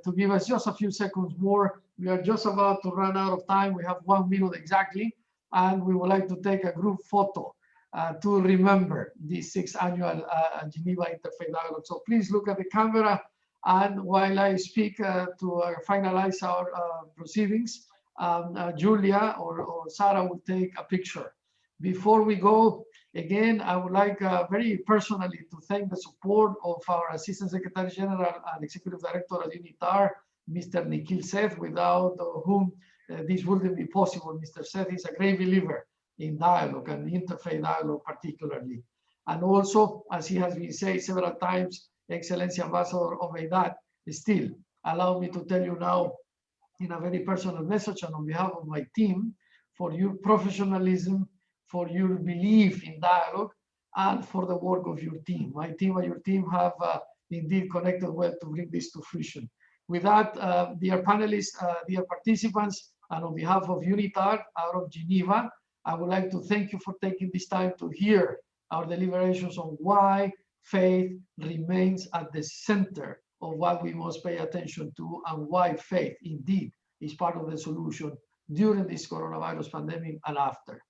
to give us just a few seconds more. We are just about to run out of time. We have 1 minute exactly, and we would like to take a group photo to remember the 6th annual Geneva Interfaith Dialogue. So please look at the camera, and while I speak to finalize our proceedings, Julia or Sarah will take a picture. Before we go, again, I would like very personally to thank the support of our Assistant Secretary General and Executive Director at UNITAR, Mr. Nikhil Seth, without whom this wouldn't be possible. Mr. Seth is a great believer in dialogue and interfaith dialogue particularly. And also, as he has been said several times, Excellency Ambassador Obeidad, still allow me to tell you now in a very personal message and on behalf of my team, for your professionalism, for your belief in dialogue, and for the work of your team. My team and your team have indeed connected well to bring this to fruition. With that, dear panelists, dear participants, and on behalf of UNITAR out of Geneva, I would like to thank you for taking this time to hear our deliberations on why faith remains at the center of what we must pay attention to, and why faith indeed is part of the solution during this coronavirus pandemic and after.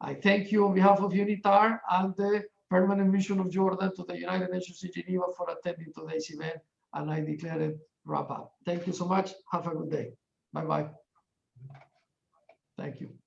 I thank you on behalf of UNITAR and the Permanent Mission of Jordan to the United Nations in Geneva for attending today's event, and I declare it wrap up. Thank you so much. Have a good day. Bye-bye. Thank you.